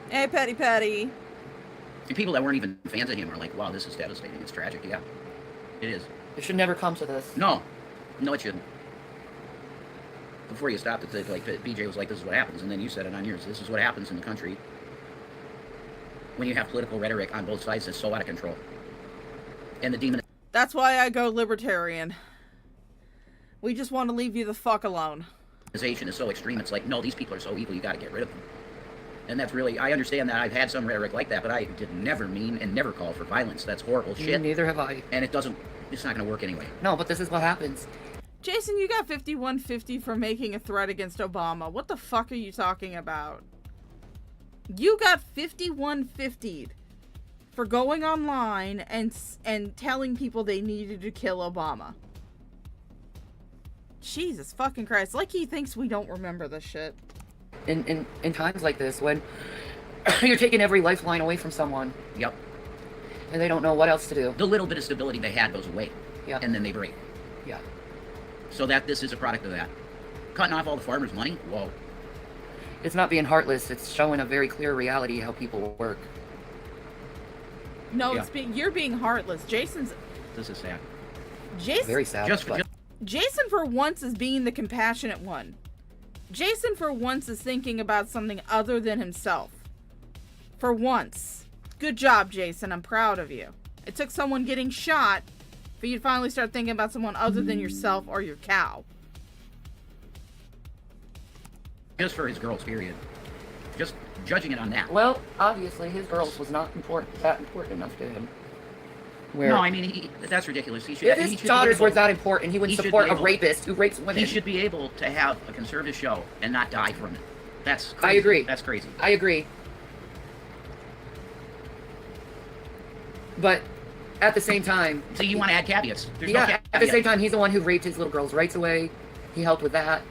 Hey, Petty. And people that weren't even fans of him are like, wow, this is devastating. It's tragic. Yeah, it is. It should never come to this. No, it shouldn't. Before you stopped it, like BJ was like, this is what happens, and then you said it on yours. This is what happens in the country when you have political rhetoric on both sides that's so out of control. And the demon... That's why I go libertarian. We just want to leave you the fuck alone. ...is so extreme, it's like, no, these people are so evil, you gotta get rid of them. And that's really... I understand that I've had some rhetoric like that, but I did never mean and never call for violence. That's horrible shit. Neither have I. And it doesn't... It's not gonna work anyway. No, but this is what happens. Jason, you got 5150 for making a threat against Obama. What the fuck are you talking about? You got 5150'd for going online and telling people they needed to kill Obama. Jesus fucking Christ. Like he thinks we don't remember this shit. In times like this, when you're taking every lifeline away from someone. Yep. And they don't know what else to do. The little bit of stability they had goes away. Yeah. And then they break. Yeah. So this is a product of that. Cutting off all the farmers' money? Whoa. It's not being heartless. It's showing a very clear reality how people work. No, yeah. You're being heartless. Jason's... This is sad. Very sad. Jason, for once, is being the compassionate one. Jason, for once, is thinking about something other than himself. For once. Good job, Jason. I'm proud of you. It took someone getting shot for you to finally start thinking about someone other than yourself or your cow. Just for his girls, period. Just judging it on that. Well, obviously, his girls was not that important enough to him. No, I mean, that's ridiculous. If his daughters were that important, he wouldn't support a rapist who rapes women. He should be able to have a conservative show and not die from it. That's crazy. I agree. That's crazy. I agree. But at the same time... So you want to add caveats? There's yeah, no caveat. At the same time, he's the one who raped his little girl's rights away. He helped with that.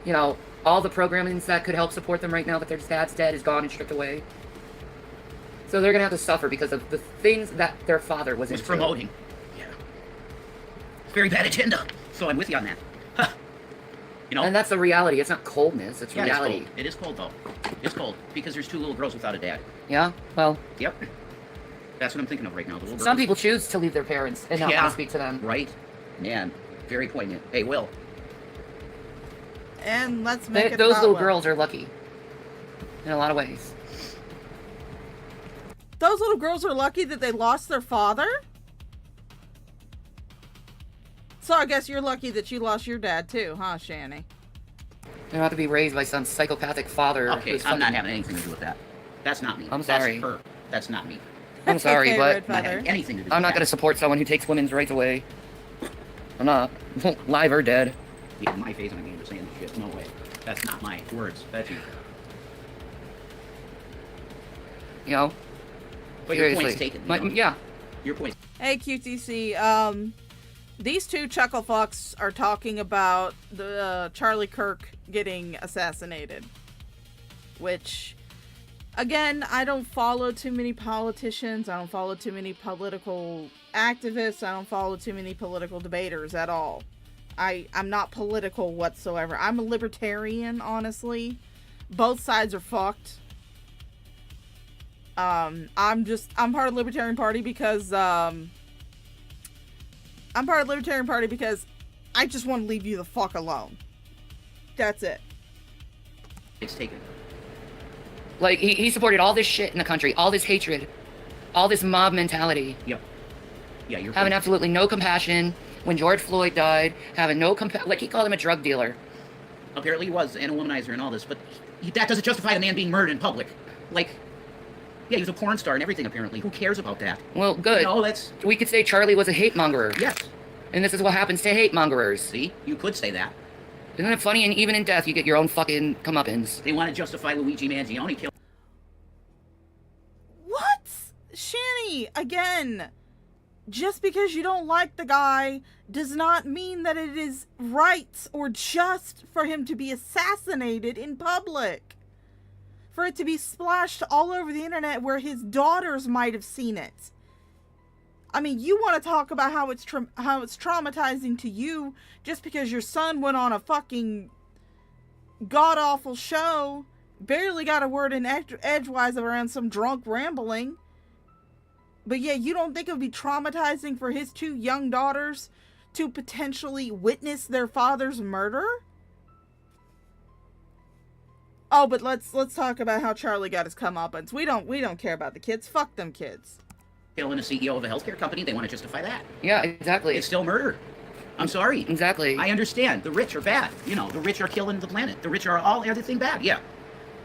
You know, all the programming that could help support them right now that their dad's dead is gone and stripped away. So they're going to have to suffer because of the things that their father was into. Promoting. Yeah. Very bad agenda. So I'm with you on that. Huh. You know? And that's the reality. It's not coldness. It's Yeah, reality. It is cold, though. It's cold because there's 2 little girls without a dad. Yeah? Well, Yep. That's what I'm thinking of right now. The little some girls. people choose to leave their parents and not Yeah. want to speak to them. Right? Man, very poignant. Hey, Will. And let's make it Those about little Will. girls are lucky. In a lot of ways. Those little girls are lucky that they lost their father? So I guess you're lucky that you lost your dad too, huh, Shanny? They don't have to be raised by some psychopathic father. Okay, who's I'm not fucking- having anything to do with that. That's not me. I'm sorry. That's her. That's not me. I'm sorry, Okay, but Red I'm not Feather. having anything to do with I'm not that. going to support someone who takes women's rights away. I'm not. Live or dead. Yeah, my face on the game for saying this shit. No way. That's not my words. That's you. You know? But your Seriously. point's taken. My- you know? yeah. Your point's Hey QTC, these two chuckle fucks are talking about the Charlie Kirk getting assassinated. Which, again, I don't follow too many politicians. I don't follow too many political activists. I don't follow too many political debaters at all. I'm not political whatsoever. I'm a libertarian, honestly. Both sides are fucked. I'm part of the Libertarian Party because, I'm part of the Libertarian Party because I just want to leave you the fuck alone. That's it. taken. Like, he supported all this shit in the country, all this hatred, all this mob mentality. Yep. Yeah, you're Having absolutely no compassion when George Floyd died, having no like, he called him a drug dealer. Apparently he was, and a womanizer and all this, but that doesn't justify the man being murdered in public. Like, yeah, he was a porn star and everything, apparently. Who cares about that? Well, good. No, that's... We could say Charlie was a hate monger. Yes. And this is what happens to hate mongers. See? You could say that. Isn't it funny? And even in death, you get your own fucking comeuppance. They want to justify Luigi Mangione killing... What? Shanny, again, just because you don't like the guy does not mean that it is right or just for him to be assassinated in public. For it to be splashed all over the internet where his daughters might have seen it. I mean, you want to talk about how it's traumatizing to you just because your son went on a fucking god-awful show, barely got a word in edgewise around some drunk rambling. But yeah, you don't think it would be traumatizing for his 2 young daughters to potentially witness their father's murder? Oh, but let's talk about how Charlie got his comeuppance. We don't care about the kids. Fuck them kids. Killing a CEO of a healthcare company, they want to justify that. Yeah, exactly. It's still murder. I'm sorry. Exactly. I understand. The rich are bad. You know, the rich are killing the planet. The rich are all everything bad, yeah.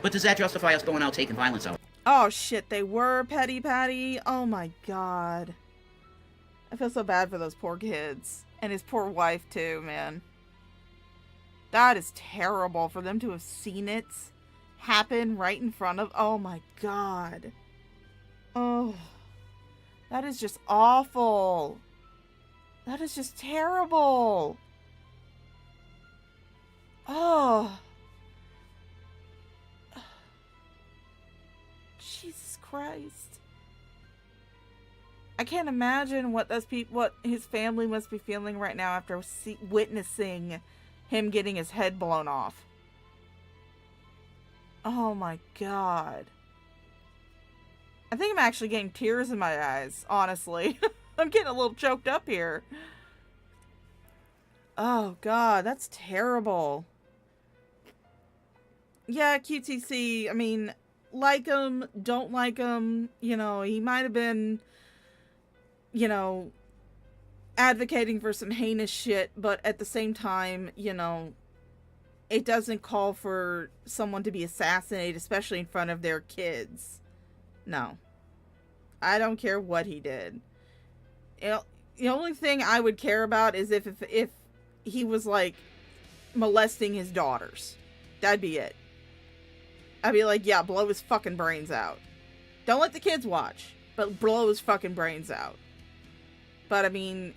But does that justify us going out taking violence out? Oh shit, they were Petty Patty. Oh my god. I feel so bad for those poor kids. And his poor wife too, man. That is terrible for them to have seen it happen right in front of... Oh my god. Oh. That is just awful. That is just terrible. Oh. Jesus Christ. I can't imagine what what his family must be feeling right now after witnessing him getting his head blown off. Oh my god. I think I'm actually getting tears in my eyes, honestly. I'm getting a little choked up here. Oh god, that's terrible. Yeah, QTC, I mean, like him, don't like him, you know, he might have been, you know, advocating for some heinous shit, but at the same time, you know, it doesn't call for someone to be assassinated, especially in front of their kids. No. I don't care what he did. You know, the only thing I would care about is if he was, like, molesting his daughters. That'd be it. I'd be like, yeah, blow his fucking brains out. Don't let the kids watch, but blow his fucking brains out. But, I mean,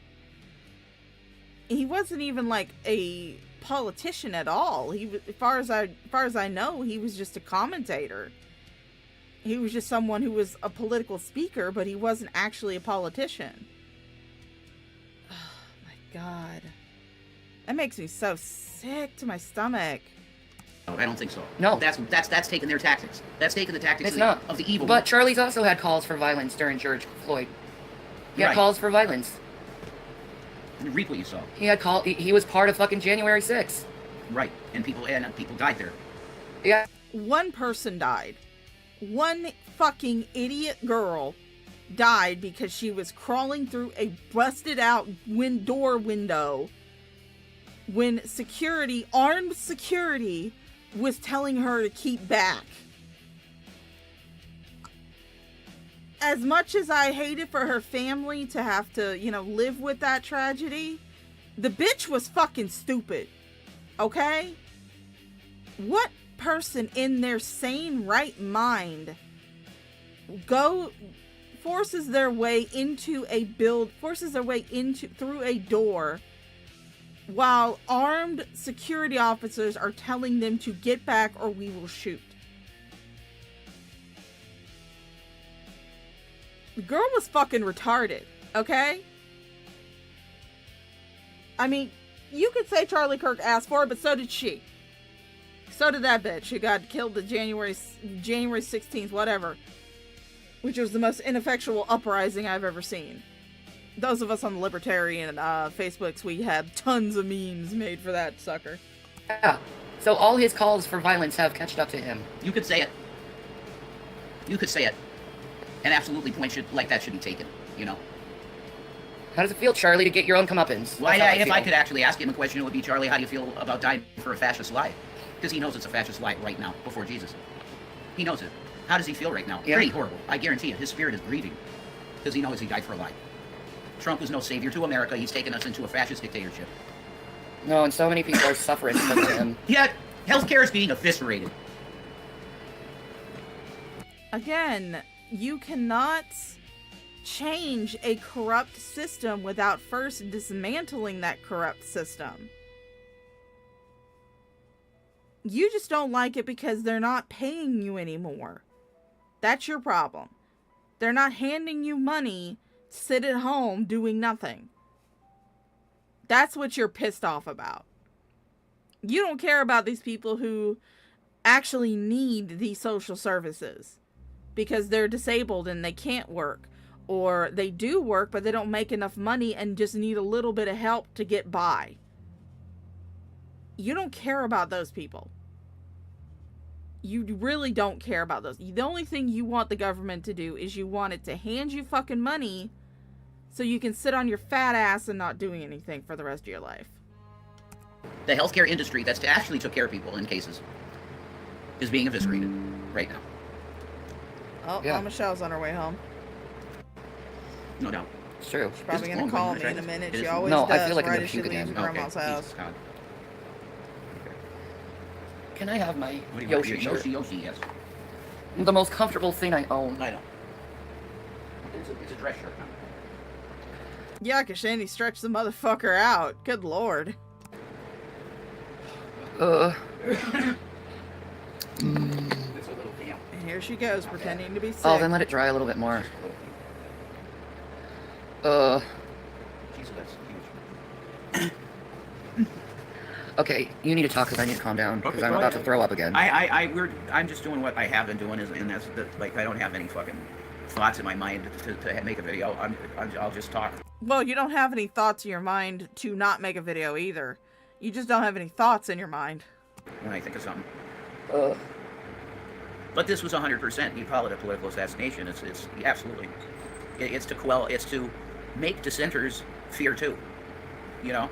he wasn't even, like, a politician at all. He, as far as I know, he was just a commentator. He was just someone who was a political speaker, but he wasn't actually a politician. Oh, my God. That makes me so sick to my stomach. I don't think so. No. That's taking their tactics. That's taking the tactics It's not. of the evil. But Charlie's also had calls for violence during George Floyd. He had Right. calls for violence. Reap what you sow. He was part of fucking January 6th. Right. And people died there. Yeah. One person died. One fucking idiot girl died because she was crawling through a busted out door window when armed security, was telling her to keep back. As much as I hated for her family to have to, live with that tragedy, the bitch was fucking stupid. Okay? What person in their sane right mind forces their way through a door while armed security officers are telling them to get back or we will shoot? The girl was fucking retarded, okay? I mean, you could say Charlie Kirk asked for it, but so did she. So did that bitch who got killed the January 16th, whatever. Which was the most ineffectual uprising I've ever seen. Those of us on the libertarian Facebooks, we had tons of memes made for that sucker. Yeah. So all his calls for violence have catched up to him. You could say it. And absolutely points like that should be taken, How does it feel, Charlie, to get your own comeuppance? Well, if I could actually ask him a question, it would be, Charlie, how do you feel about dying for a fascist lie? Because he knows it's a fascist lie right now, before Jesus. He knows it. How does he feel right now? Yeah. Pretty horrible. I guarantee it. His spirit is grieving. Because he knows he died for a lie. Trump was no savior to America. He's taken us into a fascist dictatorship. No, and so many people are suffering because of him. Yet, healthcare is being eviscerated. Again, you cannot change a corrupt system without first dismantling that corrupt system. You just don't like it because they're not paying you anymore. That's your problem. They're not handing you money, sit at home doing nothing. That's what you're pissed off about. You don't care about these people who actually need these social services because they're disabled and they can't work, or they do work but they don't make enough money and just need a little bit of help to get by. You don't care about those people. You really don't care about those. The only thing you want the government to do is you want it to hand you fucking money so you can sit on your fat ass and not doing anything for the rest of your life. The healthcare industry that's actually took care of people in cases is being eviscerated right now. Oh, Yeah. Mama Michelle's on her way home. No doubt. It's true. She's probably Is it going to long? call Is me it in a right? minute. It She is always No, I does feel like I'm right gonna as she puke leaves again. grandma's house. Jesus God. Can I have my What do you Yoshi want? shirt? Yoshi, yes. The most comfortable thing I own. I know. It's a dress shirt. Yeah, because Shanny stretched the motherfucker out. Good lord. It's a little damp. And here she goes, pretending to be sick. Oh, then let it dry a little bit more. Jesus, that's huge. Okay, you need to talk because I need to calm down because Okay, I'm go about to ahead. throw up again. I'm just doing what I have been doing, and that's like I don't have any fucking thoughts in my mind to make a video. I'll just talk. Well, you don't have any thoughts in your mind to not make a video either. You just don't have any thoughts in your mind. When I think of something. Uh, But this was 100%. You call it a political assassination. It's absolutely. It's to quell. It's to make dissenters fear too. You know.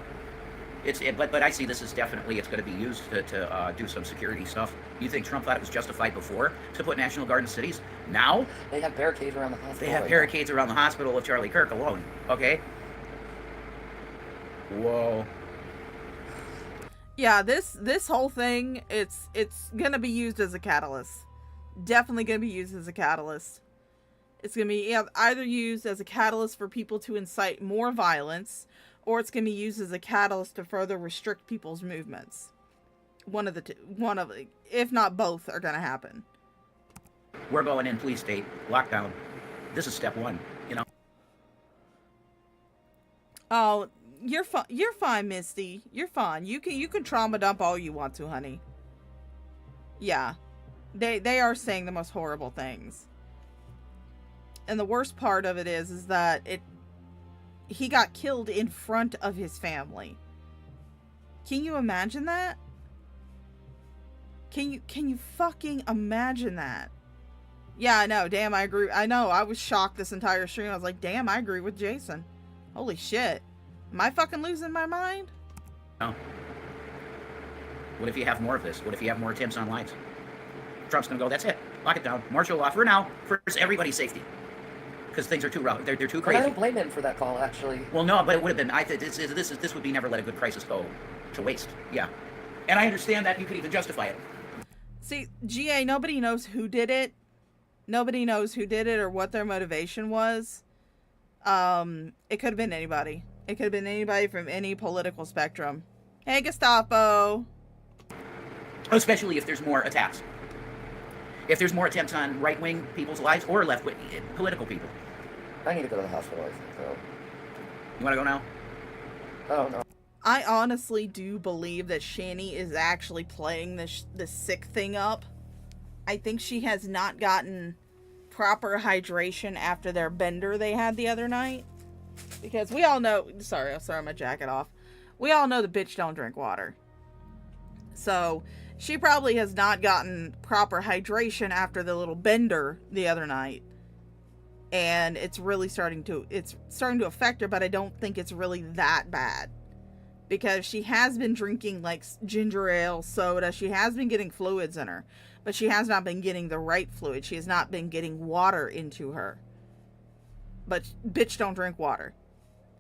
But I see this as definitely it's going to be used to do some security stuff. You think Trump thought it was justified before to put National Guard in cities? Now they have barricades around the hospital. they have right barricades around the hospital of Charlie Kirk alone. Okay. Whoa. Yeah, this whole thing, it's gonna be used as a catalyst. Definitely gonna be used as a catalyst. It's gonna be either used as a catalyst for people to incite more violence, or it's gonna be used as a catalyst to further restrict people's movements. One of the two, if not both, are gonna happen. We're going in police state lockdown. This is step one. You know. Oh, You're fine. You're fine, Misty. You're fine. You can trauma dump all you want to, honey. Yeah, they are saying the most horrible things. And the worst part of it is that he got killed in front of his family. Can you imagine that? Can you fucking imagine that? Yeah, I know. Damn, I agree. I know. I was shocked this entire stream. I was like, damn, I agree with Jason. Holy shit. Am I fucking losing my mind? No. What if you have more of this? What if you have more attempts on lines? Trump's gonna go, that's it. Lock it down. Martial law for now. For everybody's safety. Because things are too rough. They're too But crazy. I don't blame him for that call, actually. Well, no, but it would have been. I think this would be never let a good crisis go to waste. Yeah, and I understand that you could even justify it. See, GA, nobody knows who did it. Nobody knows who did it or what their motivation was. It could have been anybody. It could have been anybody from any political spectrum. Hey, Gestapo. Especially if there's more attacks. If there's more attempts on right-wing people's lives or left-wing political people. I need to go to the hospital, I think, so. You want to go now? I don't know. I honestly do believe that Shanny is actually playing this sick thing up. I think she has not gotten proper hydration after their bender they had the other night. Because we all know... Sorry, I'll throw my jacket off. We all know the bitch don't drink water. So, she probably has not gotten proper hydration after the little bender the other night. And it's really starting to affect her, but I don't think it's really that bad. Because she has been drinking like ginger ale, soda. She has been getting fluids in her. But she has not been getting the right fluid. She has not been getting water into her. But bitch don't drink water.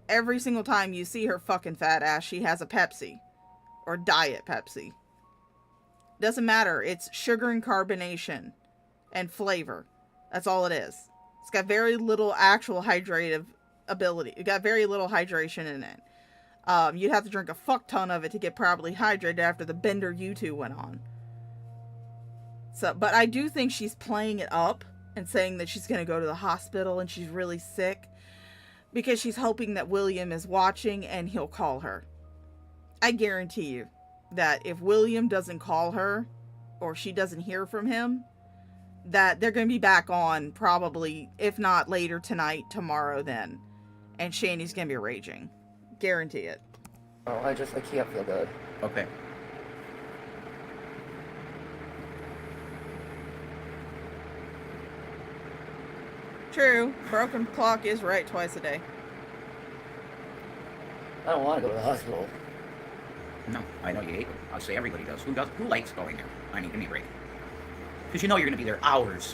Every single time you see her fucking fat ass, she has a Pepsi. Or Diet Pepsi. Doesn't matter. It's sugar and carbonation. And flavor. That's all it is. It's got very little actual hydrative ability. It got very little hydration in it. You'd have to drink a fuck ton of it to get properly hydrated after the bender you two went on. So, but I do think she's playing it up and saying that she's going to go to the hospital and she's really sick because she's hoping that William is watching and he'll call her. I guarantee you that if William doesn't call her or she doesn't hear from him, that they're going to be back on probably, if not later tonight, tomorrow then. And Shanny's going to be raging. Guarantee it. Oh, I can't feel good. Okay. True. Broken clock is right twice a day. I don't want to go to the hospital. No, I know you hate it. I'll say everybody does. Who does? Who likes going there? I mean, give me a break. Because you know you're going to be there hours.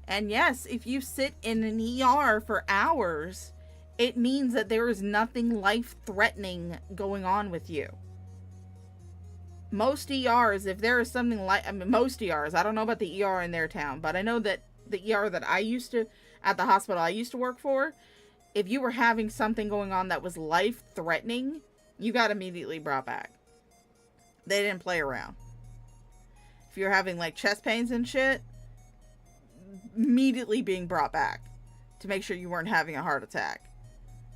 And yes, if you sit in an ER for hours, it means that there is nothing life-threatening going on with you. Most ERs, if there is something like... I mean, most ERs, I don't know about the ER in their town, but I know that the ER that at the hospital I used to work for, if you were having something going on that was life-threatening, you got immediately brought back. They didn't play around. If you're having, like, chest pains and shit, immediately being brought back to make sure you weren't having a heart attack.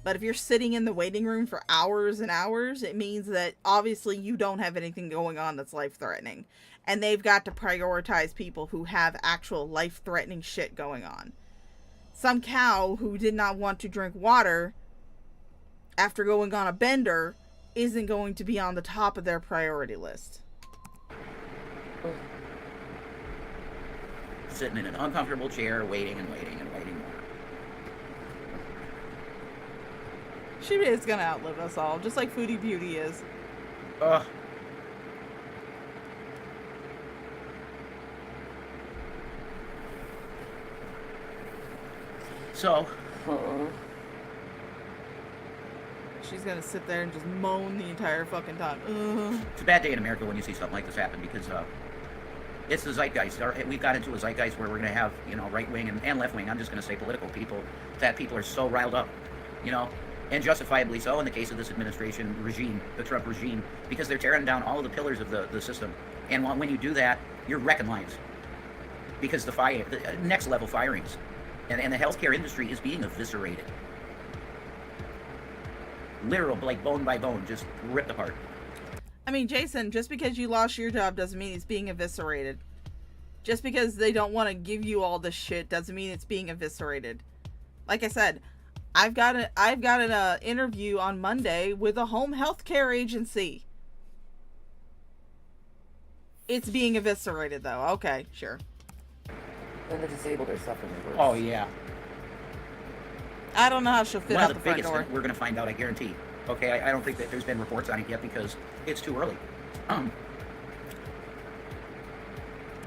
But if you're sitting in the waiting room for hours and hours, it means that obviously you don't have anything going on that's life-threatening. And they've got to prioritize people who have actual life-threatening shit going on. Some cow who did not want to drink water after going on a bender isn't going to be on the top of their priority list. Sitting in an uncomfortable chair, waiting and waiting and waiting more. She is gonna outlive us all, just like Foodie Beauty is. Ugh. So, She's gonna sit there and just moan the entire fucking time. Ugh. it's a bad day in America when you see something like this happen because it's the zeitgeist. We've got into a zeitgeist where we're going to have, right wing and left wing. I'm just going to say political people. That people are so riled up, and justifiably so in the case of this administration regime, the Trump regime, because they're tearing down all of the pillars of the system. And when you do that, you're wrecking lives. Because the next level firings and the healthcare industry is being eviscerated. literal, like bone by bone, just ripped apart. I mean, Jason, just because you lost your job doesn't mean it's being eviscerated. Just because they don't want to give you all this shit doesn't mean it's being eviscerated. Like I said, I've got an interview on Monday with a home health care agency. It's being eviscerated, though. Okay, sure. And the disabled are suffering worse. Oh yeah. I don't know how she'll fit One out of the the front biggest door. that we're going to find out, I guarantee. Okay, I don't think that there's been reports on it yet because it's too early.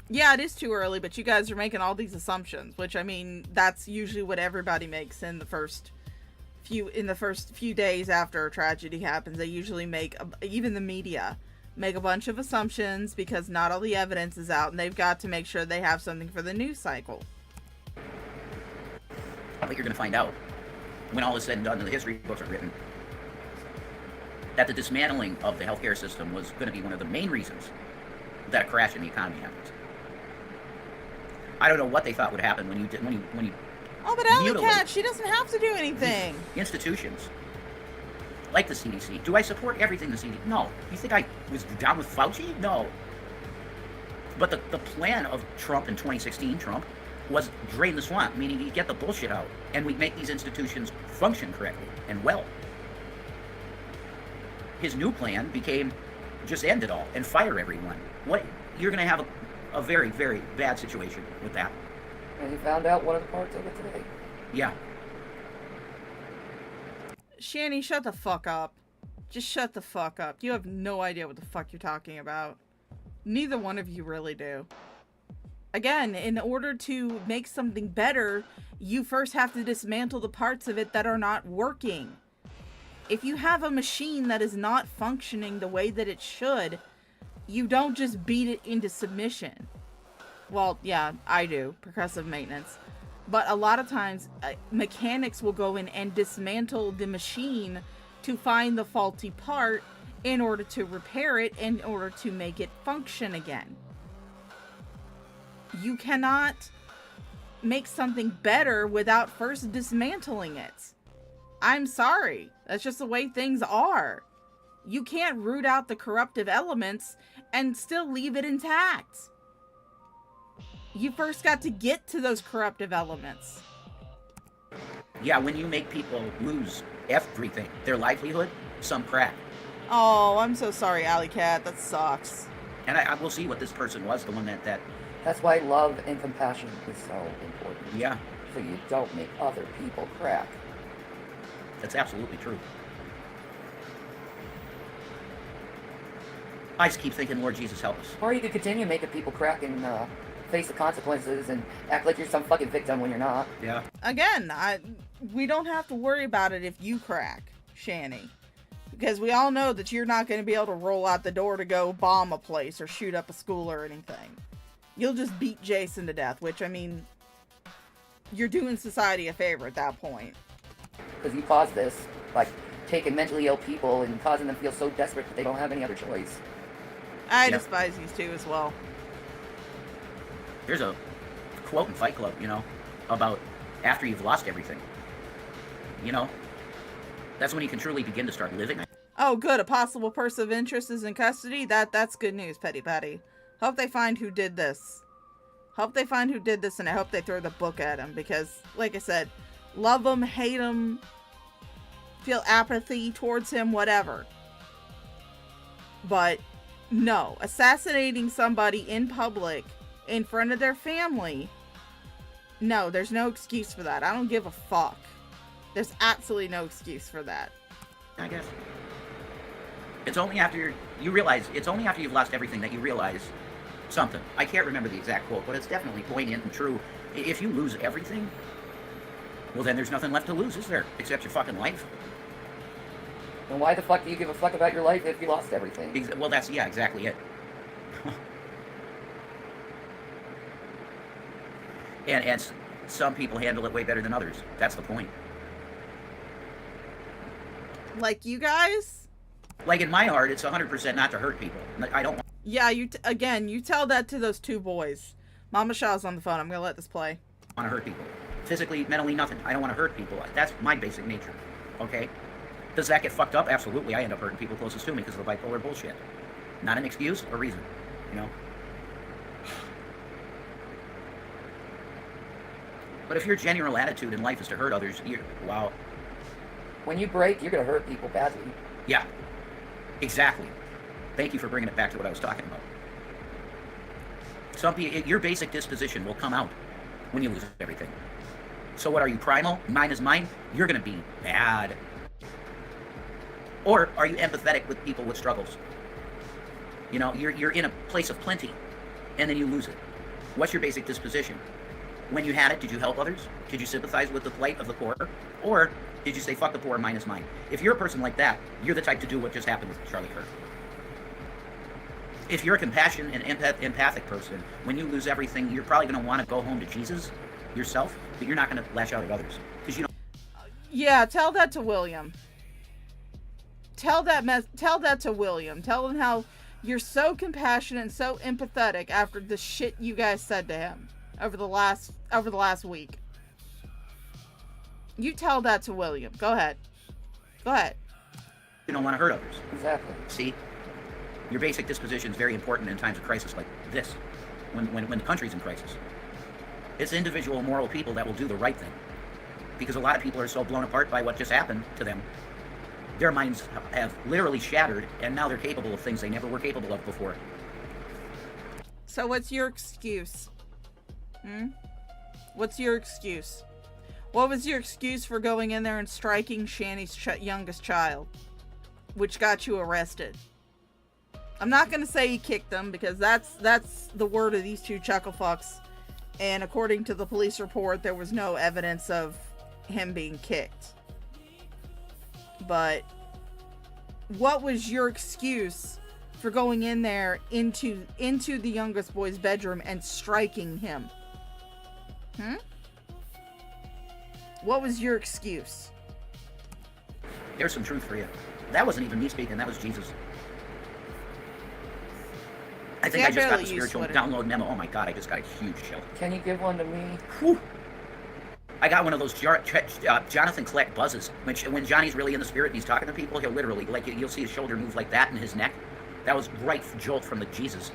Yeah, it is too early, but you guys are making all these assumptions, which, I mean, that's usually what everybody makes in the first few days after a tragedy happens. They usually make, even the media, make a bunch of assumptions because not all the evidence is out, and they've got to make sure they have something for the news cycle. I think you're going to find out, when all is said and done and the history books are written, that the dismantling of the healthcare system was going to be one of the main reasons that a crash in the economy happened. I don't know what they thought would happen when you Oh, but Alley mutilate Cat, she doesn't have to do anything. institutions like the CDC. Do I support everything the CDC? No. You think I was down with Fauci? No. But the plan of Trump in 2016, was drain the swamp, meaning you get the bullshit out, and we make these institutions function correctly and well. His new plan became just end it all and fire everyone. What you're going to have a very, very bad situation with that. And you found out one of the parts of it today. Yeah. Shanny, shut the fuck up. Just shut the fuck up. You have no idea what the fuck you're talking about. Neither one of you really do. Again, in order to make something better, you first have to dismantle the parts of it that are not working. If you have a machine that is not functioning the way that it should, you don't just beat it into submission. Well, yeah, I do. Progressive maintenance. But a lot of times, mechanics will go in and dismantle the machine to find the faulty part in order to repair it, in order to make it function again. You cannot make something better without first dismantling it. I'm sorry. That's just the way things are. You can't root out the corruptive elements and still leave it intact. You first got to get to those corruptive elements. Yeah, when you make people lose everything, their livelihood, some crack. Oh, I'm so sorry, Alley Cat. That sucks. And I will see what this person was, the one that That's why love and compassion is so important. yeah, So you don't make other people crack. that's absolutely true. I just keep thinking, Lord Jesus, help us. Or you could continue making people crack and face the consequences and act like you're some fucking victim when you're not. Yeah. Again, we don't have to worry about it if you crack, Shanny. Because we all know that you're not going to be able to roll out the door to go bomb a place or shoot up a school or anything. You'll just beat Jason to death, which, I mean, you're doing society a favor at that point. Because you caused this, like taking mentally ill people and causing them to feel so desperate that they don't have any other choice. I Yep. despise these two as well. There's a quote in Fight Club, about after you've lost everything. That's when you can truly begin to start living. Oh, good. A possible person of interest is in custody. That's good news, Petty Patty. Hope they find who did this. And I hope they throw the book at him because, like I said, love him, hate him, feel apathy towards him, whatever. But no, assassinating somebody in public in front of their family, no, there's no excuse for that. I don't give a fuck. There's absolutely no excuse for that. I guess. It's only after you've lost everything that you realize something. I can't remember the exact quote, but it's definitely poignant and true. If you lose everything, well then there's nothing left to lose, is there? Except your fucking life. And why the fuck do you give a fuck about your life if you lost everything? Well, that's, yeah, exactly it. and some people handle it way better than others. That's the point. Like you guys? Like in my heart, it's 100% not to hurt people. I don't Yeah, you tell that to those two boys. Mama Shaw's on the phone. I'm gonna let this play. want to hurt people. Physically, mentally, nothing. I don't want to hurt people. That's my basic nature. Okay? Does that get fucked up? Absolutely. I end up hurting people closest to me because of the bipolar bullshit. Not an excuse or reason, you know? But if your general attitude in life is to hurt others, wow. When you break, you're going to hurt people badly. Yeah, exactly. Thank you for bringing it back to what I was talking about. Your basic disposition will come out when you lose everything. So what are you, primal? Mine is mine? You're going to be bad. Or are you empathetic with people with struggles? You know, you're in a place of plenty, and then you lose it. What's your basic disposition? When you had it, did you help others? Did you sympathize with the plight of the poor? Or did you say, fuck the poor, mine is mine? If you're a person like that, you're the type to do what just happened with Charlie Kirk. If you're a compassionate and empathic person, when you lose everything, you're probably going to want to go home to Jesus yourself, but you're not going to lash out at others. Because you know. Yeah, tell that to William. Tell that to William. Tell him how you're so compassionate and so empathetic after the shit you guys said to him over the last week. You tell that to William. Go ahead. You don't want to hurt others. Exactly. See? Your basic disposition is very important in times of crisis like this, when the country's in crisis. It's individual moral people that will do the right thing. Because a lot of people are so blown apart by what just happened to them. Their minds have literally shattered, and now they're capable of things they never were capable of before. So what's your excuse? What's your excuse? What was your excuse for going in there and striking Shanny's youngest child? Which got you arrested. I'm not going to say he kicked them, because that's the word of these two chuckle fucks. And according to the police report, there was no evidence of him being kicked. But what was your excuse for going in there into the youngest boy's bedroom and striking him? What was your excuse? There's some truth for you. That wasn't even me speaking, that was Jesus. I think I just got the spiritual download memo. Oh my god, I just got a huge chill. Can you give one to me? Whew. I got one of those Jonathan Kleck buzzes. When Johnny's really in the spirit and he's talking to people, he'll literally, like, you'll see his shoulder move like that in his neck. That was right jolt from the Jesus.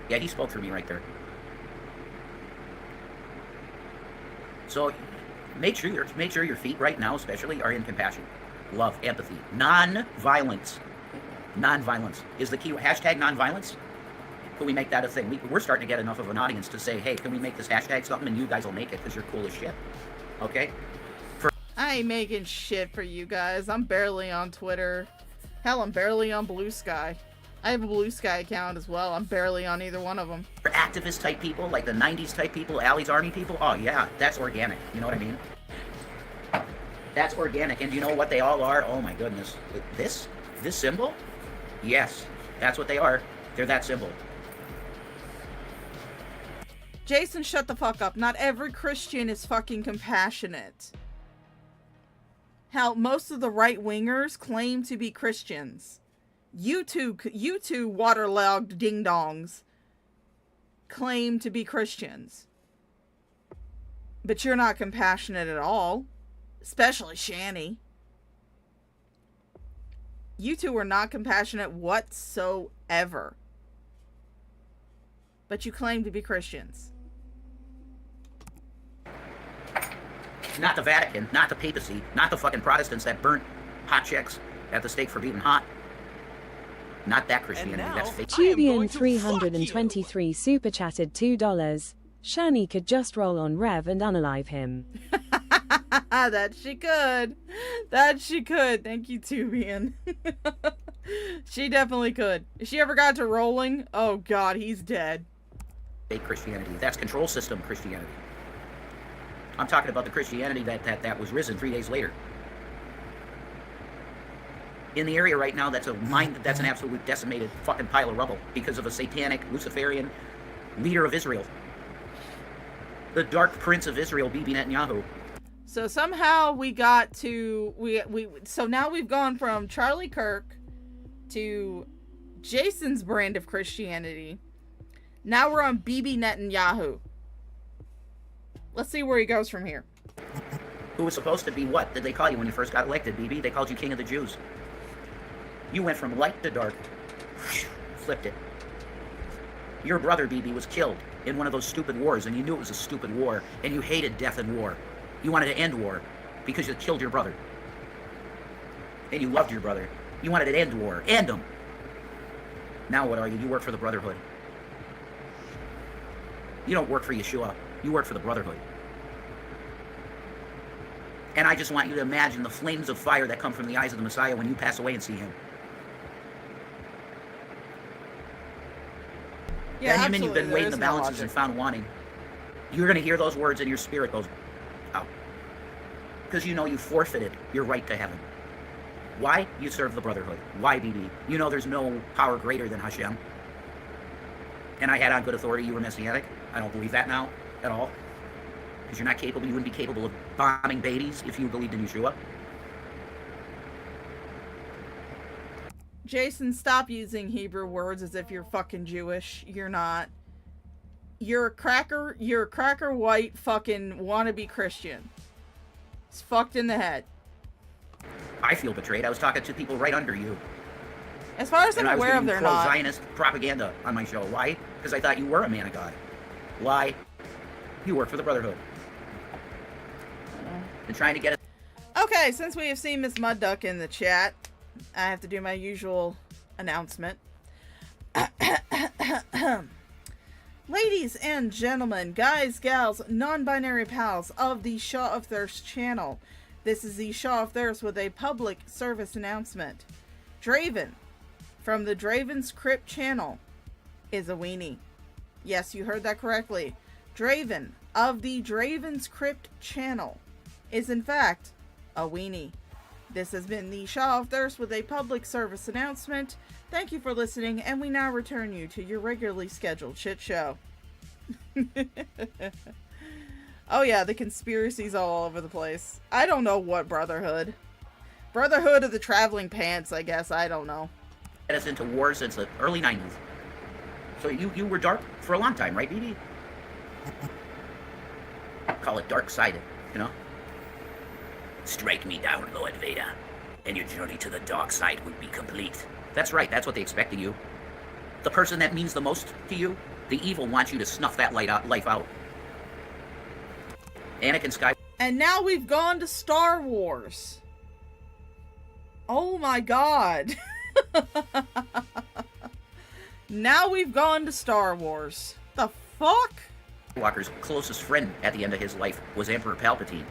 Yeah, he spoke through me right there. So, make sure your feet right now, especially, are in compassion, love, empathy, non-violence. Non-violence is the key. Hashtag non-violence. Can we make that a thing? We're starting to get enough of an audience to say, hey, can we make this hashtag something, and you guys will make it because you're cool as shit. Okay? I ain't making shit for you guys. I'm barely on Twitter. Hell, I'm barely on Blue Sky. I have a Blue Sky account as well. I'm barely on either one of them. For activist type people, like the 90s type people, Allie's Army people, oh yeah, that's organic. You know what I mean? That's organic. And you know what they all are? Oh my goodness. This symbol? Yes, that's what they are. They're that symbol. Jason, shut the fuck up. Not every Christian is fucking compassionate. Hell, most of the right-wingers claim to be Christians. You two waterlogged ding-dongs claim to be Christians. But you're not compassionate at all. Especially Shanny. You two are not compassionate whatsoever. But you claim to be Christians. Not the Vatican, not the papacy, not the fucking Protestants that burnt hot chicks at the stake for being hot. Not that Christianity, that's fake. Tubian 323 super chatted $2. Shanny could just roll on Rev and unalive him. That she could. That she could. Thank you, Tubian. She definitely could. If she ever got to rolling, oh god, he's dead. Fake Christianity. That's control system Christianity. I'm talking about the Christianity that was risen 3 days later. In the area right now, that's an absolute decimated fucking pile of rubble because of a satanic Luciferian leader of Israel. The dark prince of Israel, Bibi Netanyahu. So somehow we got to so now we've gone from Charlie Kirk to Jason's brand of Christianity. Now we're on Bibi Netanyahu. Let's see where he goes from here. who was supposed to be, what did they call you when you first got elected, BB? They called you King of the Jews. You went from light to dark. Flipped it. Your brother, BB, was killed in one of those stupid wars, and you knew it was a stupid war, and you hated death and war. You wanted to end war because you killed your brother. And you loved your brother. You wanted to end war. End him. Now what are you? You work for the Brotherhood. You don't work for Yeshua. You work for the Brotherhood. And I just want you to imagine the flames of fire that come from the eyes of the Messiah when you pass away and see him. Yeah, Benjamin, you've been absolutely. weighing the There is no balances and logic. found wanting. You're going to hear those words and your spirit goes out. Because you know you forfeited your right to heaven. Why? You serve the Brotherhood. Why, BB? You know there's no power greater than Hashem. And I had on good authority you were Messianic. I don't believe that now at all. Because you're not capable, you wouldn't be capable of bombing babies if you believed in Yeshua. Jason, stop using Hebrew words as if you're fucking Jewish. You're not. You're a cracker white fucking wannabe Christian. It's fucked in the head. I feel betrayed. I was talking to people right under you. As far as I'm And I was aware of, giving they're not. pro-Zionist propaganda on my show. Why? Because I thought you were a man of God. Why? You work for the Brotherhood. And trying to get it. Okay, since we have seen Miss Mud Duck in the chat, I have to do my usual announcement. Ladies and gentlemen, guys, gals, non-binary pals of the Shaw of Thirst channel, this is the Shaw of Thirst with a public service announcement. Draven, from the Draven's Crypt channel, is a weenie. Yes, you heard that correctly. Draven, of the Draven's Crypt channel, is in fact a weenie. This has been the Shaw of Thirst with a public service announcement. Thank you for listening, and we now return you to your regularly scheduled shit show. Oh yeah, the conspiracies all over the place. I don't know what Brotherhood. Brotherhood of the Traveling Pants, I guess. I don't know. Get us into war since the early 90s. So you were dark for a long time, right, BB? Call it dark-sided, you know? Strike me down, Lord Vader, and your journey to the dark side would be complete. That's right, that's what they expect of you. The person that means the most to you, the evil wants you to snuff that life out. Anakin Skywalker. And now we've gone to Star Wars. Oh my god. Now we've gone to Star Wars. The fuck? Skywalker's closest friend at the end of his life was Emperor Palpatine.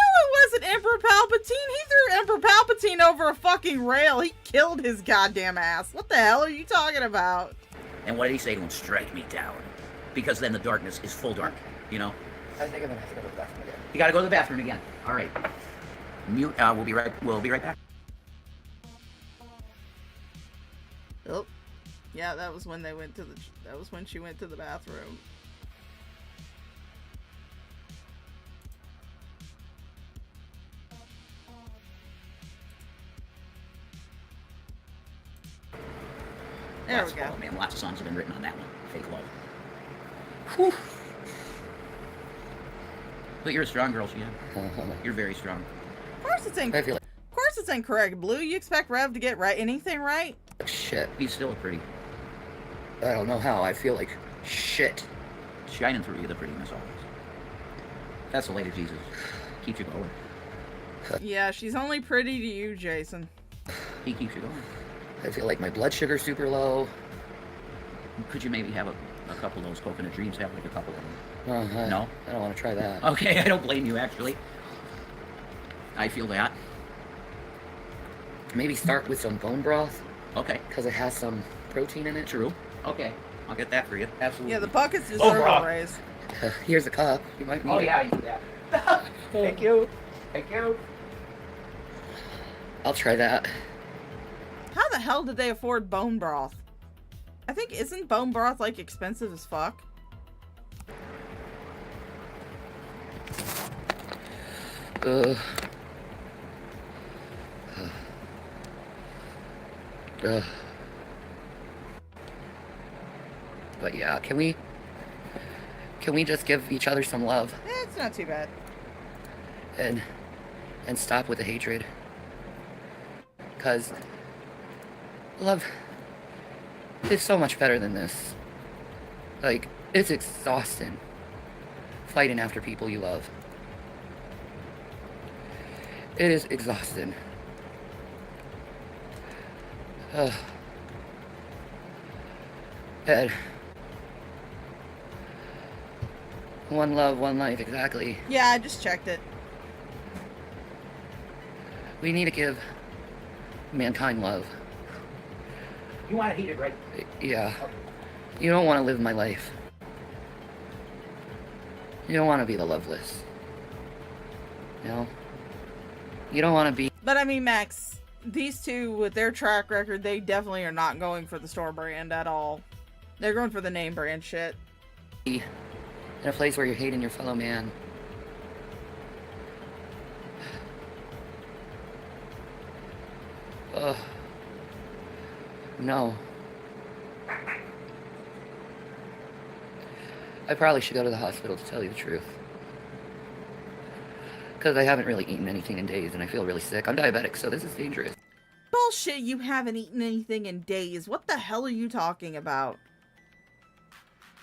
It wasn't Emperor Palpatine. He threw Emperor Palpatine over a fucking rail. He killed his goddamn ass. What the hell are you talking about? And what did he say to him? Strike me down. Because then the darkness is full dark, you know? I think I'm gonna have to go to the bathroom again. You gotta go to the bathroom again. All right. Mute. We'll be right back. Oh. Yeah, that was when they went to the... That was when she went to the bathroom. There we go. Oh man, lots of songs have been written on that one. Fake love. Whew. But you're a strong girl, Sheehan. You're very strong. Of course it's incorrect, Blue. You expect Rev to get anything right? Shit. He's still pretty. I don't know how. I feel like shit. Shining through you, the prettiness always. That's the light of Jesus. Keeps you going. Yeah, she's only pretty to you, Jason. He keeps you going. I feel like my blood sugar's super low. Could you maybe have a couple of those coconut dreams? Have like a couple of them. No? I don't want to try that. Okay, I don't blame you, actually. I feel that. Maybe start with some bone broth, Okay, because it has some protein in it. true. Okay, I'll get that for you. Absolutely. Yeah, the buckets deserve bro. a raise. Here's a cup. You might need Oh it. yeah, you do that. Thank you. Thank you. I'll try that. How the hell did they afford bone broth? I think, isn't bone broth, like, expensive as fuck? Ugh. But yeah, can we just give each other some love? It's not too bad. and stop with the hatred. Because love is so much better than this. Like, it's exhausting fighting after people you love. It is exhausting. Ed. One love, one life, exactly. Yeah, I just checked it. We need to give mankind love. You want to heat it, right? Yeah. You don't want to live my life. You don't want to be the loveless. You know? You don't want to be... But I mean, Max, these two, with their track record, they definitely are not going for the store brand at all. They're going for the name brand shit. in a place where you're hating your fellow man. Ugh. No. I probably should go to the hospital to tell you the truth. Because I haven't really eaten anything in days and I feel really sick. I'm diabetic, so this is dangerous. Bullshit, you haven't eaten anything in days. What the hell are you talking about?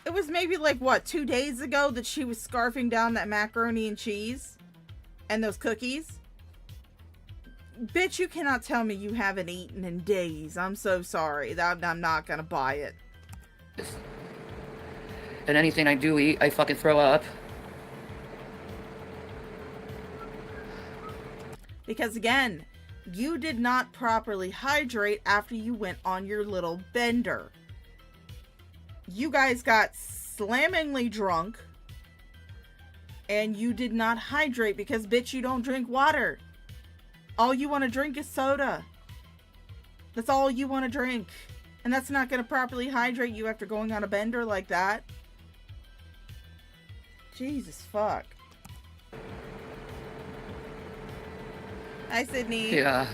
It was maybe like, what, 2 days ago that she was scarfing down that macaroni and cheese? And those cookies? Bitch, you cannot tell me you haven't eaten in days. I'm so sorry. I'm not gonna buy it. And anything I do eat, I fucking throw up. Because again, you did not properly hydrate after you went on your little bender. You guys got slammingly drunk. And you did not hydrate because, bitch, you don't drink water. All you want to drink is soda. That's all you want to drink. And that's not going to properly hydrate you after going on a bender like that. Jesus fuck. Hi, Sydney. Yeah.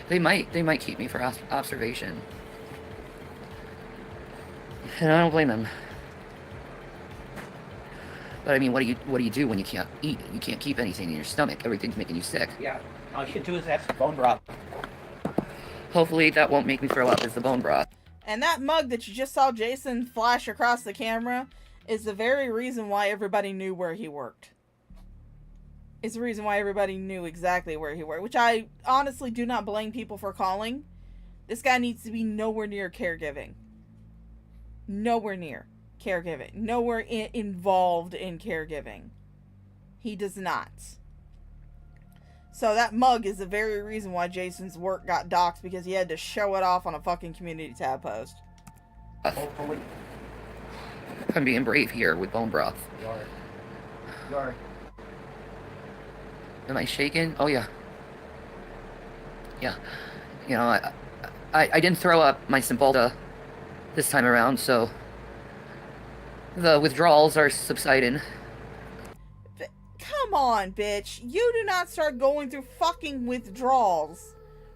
They might keep me for observation. And I don't blame them. But I mean, what do you do when you can't eat? You can't keep anything in your stomach. Everything's making you sick. Yeah. All you can do is have some bone broth. Hopefully that won't make me throw up as the bone broth. And that mug that you just saw Jason flash across the camera is the very reason why everybody knew where he worked. It's the reason why everybody knew exactly where he worked, which I honestly do not blame people for calling. This guy needs to be nowhere near caregiving. Nowhere near caregiving. Nowhere involved in caregiving. He does not. So that mug is the very reason why Jason's work got doxxed, because he had to show it off on a fucking community tab post. Hopefully. I'm being brave here with bone broth. You are. Am I shaking? Oh yeah. Yeah. You know, I didn't throw up my Cymbalta this time around, so the withdrawals are subsiding. Come on, bitch. You do not start going through fucking withdrawals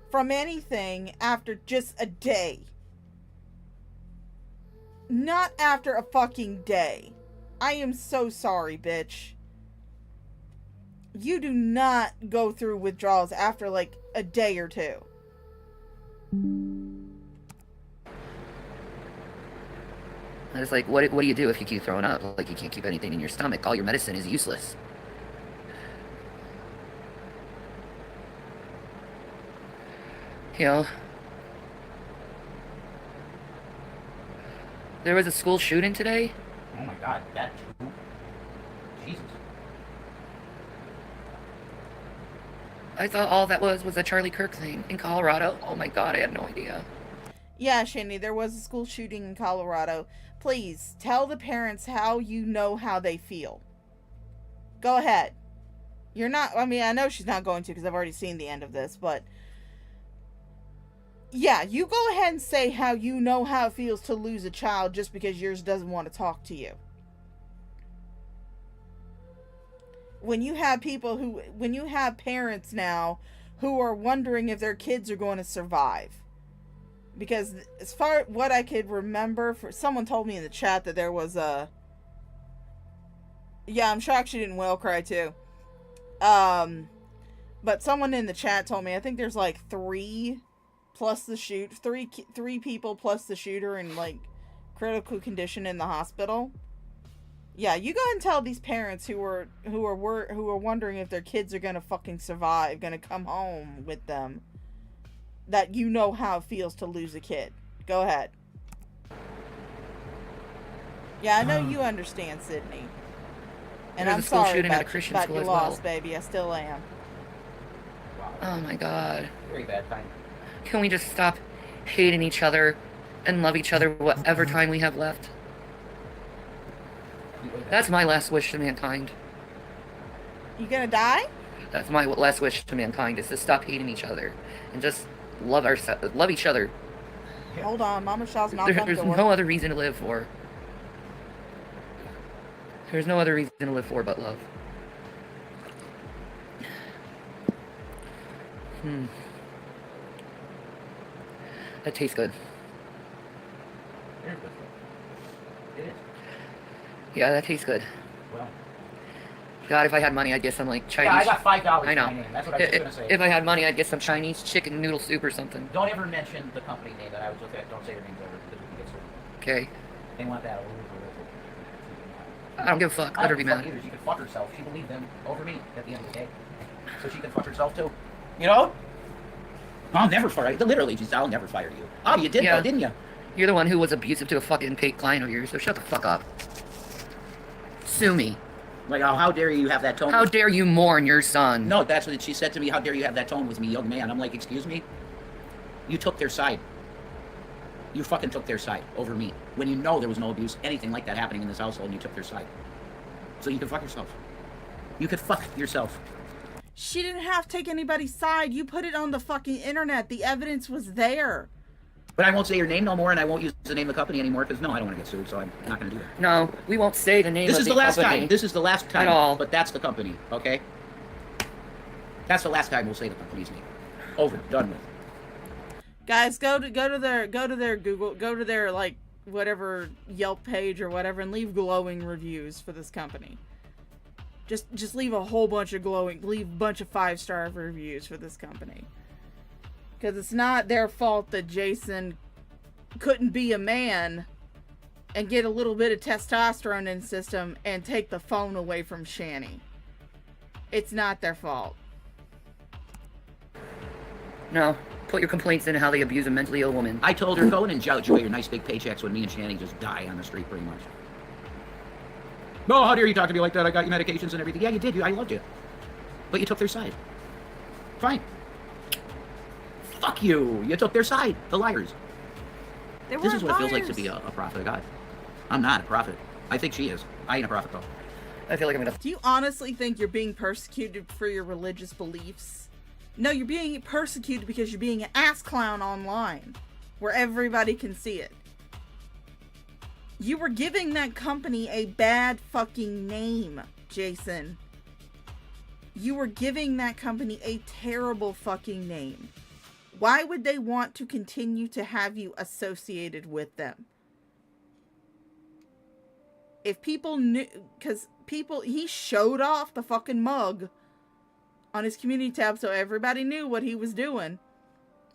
from anything after just a day. Not after a fucking day. I am so sorry, bitch. You do not go through withdrawals after like a day or two. And it's like, what do you do if you keep throwing up? Like, you can't keep anything in your stomach. All your medicine is useless. You know, there was a school shooting today. Oh my god, that too. Jesus. I thought all that was a Charlie Kirk thing in Colorado. Oh my god, I had no idea. Yeah, Shanny, there was a school shooting in Colorado. Please, tell the parents how you know how they feel. Go ahead. You're not, I mean, I know she's not going to because I've already seen the end of this, but yeah, you go ahead and say how you know how it feels to lose a child just because yours doesn't want to talk to you. When you have parents now who are wondering if their kids are going to survive. Because as far as what I could remember, someone told me in the chat that there was a... Yeah, I'm shocked she didn't whale cry too. But someone in the chat told me I think there's like three people plus the shooter in like critical condition in the hospital. Yeah, you go ahead and tell these parents who are wondering if their kids are gonna fucking survive, gonna come home with them, that you know how it feels to lose a kid. Go ahead. Yeah, I know you understand, Sydney. And There's I'm a school sorry shooting at a about Christian your school as loss, well. baby. I still am. Oh my god. Very bad time. Can we just stop hating each other and love each other whatever time we have left? That's my last wish to mankind. You gonna die? That's my last wish to mankind, is to stop hating each other and just love each other. Hold on, Mama Shaw's knocking on the There's door. no other reason to live for. There's no other reason to live for but love. That tastes good. It is. Yeah, that tastes good. Well. God, if I had money, I'd get some like Chinese. Yeah, I got $5 I know. to my name. That's what I was just gonna say. If I had money, I'd get some Chinese chicken noodle soup or something. Don't ever mention the company name that I was looking at. Don't say your names ever because we can get sued. Okay. They want that over. I don't give a fuck. I Let her don't be fuck mad. either. She can fuck herself. She believed them over me at the end of the day. So she can fuck herself too. You know? I'll never fire you. Literally, just I'll never fire you. Oh, you did Yeah. though, didn't you? You're the one who was abusive to a fucking paid client of yours, so shut the fuck up. Sue me. Like, oh, how dare you have that tone? How dare you mourn your son? No, that's what she said to me. How dare you have that tone with me, young man? I'm like, excuse me? You took their side. You fucking took their side over me. When you know there was no abuse, anything like that happening in this household, and you took their side. So you can fuck yourself. You could fuck yourself. She didn't have to take anybody's side. You put it on the fucking internet. The evidence was there. But I won't say your name no more, and I won't use the name of the company anymore, because no, I don't want to get sued, so I'm not going to do that. No, we won't say the name This of is the the last company. time. This is the last time. At all. But that's the company, okay? That's the last time we'll say the company's name. Over. Done with. Guys, go to their Google, go to their like whatever Yelp page or whatever, and leave glowing reviews for this company. Just leave a whole bunch of leave a bunch of 5-star reviews for this company. Because it's not their fault that Jason couldn't be a man and get a little bit of testosterone in his system and take the phone away from Shanny. It's not their fault. No, put your complaints in how they abuse a mentally ill woman. I told her, go in and enjoy your nice big paychecks when me and Shanny just die on the street, pretty much. No, how dare you talk to me like that? I got you medications and everything. Yeah, you did. I loved you. But you took their side. Fine. Fuck you. You took their side. The liars. They This is weren't what it feels like to liars. be a prophet of God. I'm not a prophet. I think she is. I ain't a prophet, though. I feel like I'm gonna... Do you honestly think you're being persecuted for your religious beliefs? No, you're being persecuted because you're being an ass clown online, where everybody can see it. You were giving that company a bad fucking name, Jason. You were giving that company a terrible fucking name. Why would they want to continue to have you associated with them? If people knew, because he showed off the fucking mug on his community tab so everybody knew what he was doing.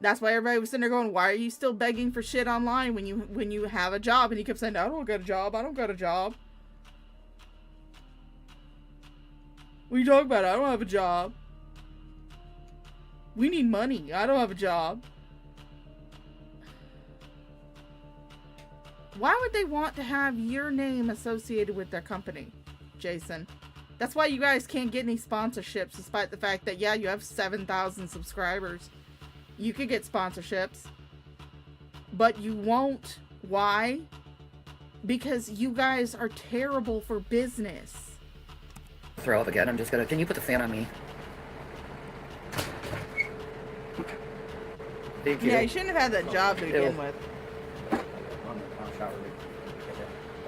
That's why everybody was sitting there going, why are you still begging for shit online when you have a job? And he kept saying, I don't got a job. I don't got a job. What are you talking about? I don't have a job. We need money. I don't have a job. Why would they want to have your name associated with their company, Jason? That's why you guys can't get any sponsorships, despite the fact that, yeah, you have 7,000 subscribers. You could get sponsorships. But you won't. Why? Because you guys are terrible for business. Throw up again. I'm just gonna... Can you put the fan on me? Thank you. Yeah, you shouldn't have had that job to begin Ew. with.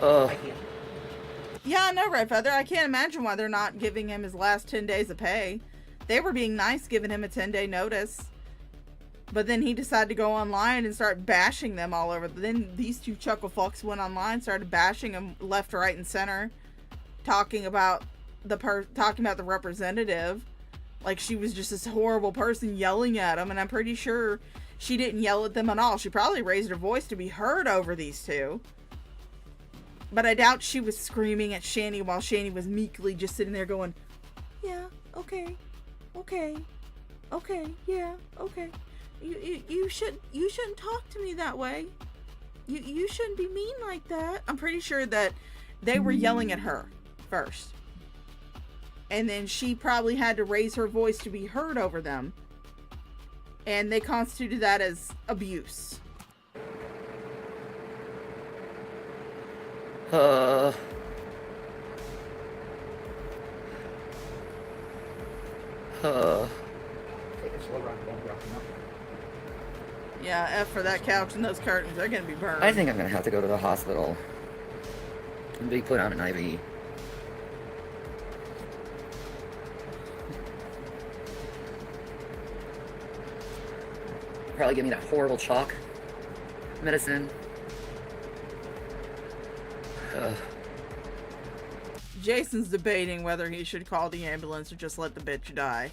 Ugh. Yeah, I know, Red Feather. I can't imagine why they're not giving him his last 10 days of pay. They were being nice, giving him a 10-day notice. But then he decided to go online and start bashing them all over. Then these two chuckle fucks went online, started bashing him left, right, and center. Talking about talking about the representative, like she was just this horrible person yelling at him, and I'm pretty sure she didn't yell at them at all. She probably raised her voice to be heard over these two. But I doubt she was screaming at Shanny while Shanny was meekly just sitting there going, yeah, okay, yeah, okay. You shouldn't talk to me that way. You shouldn't be mean like that. I'm pretty sure that they were yelling at her first. And then she probably had to raise her voice to be heard over them. And they constituted that as abuse. Yeah, F for that couch and those curtains. They're gonna be burned. I think I'm gonna have to go to the hospital and be put on an IV. Probably give me that horrible chalk medicine. Jason's debating whether he should call the ambulance or just let the bitch die.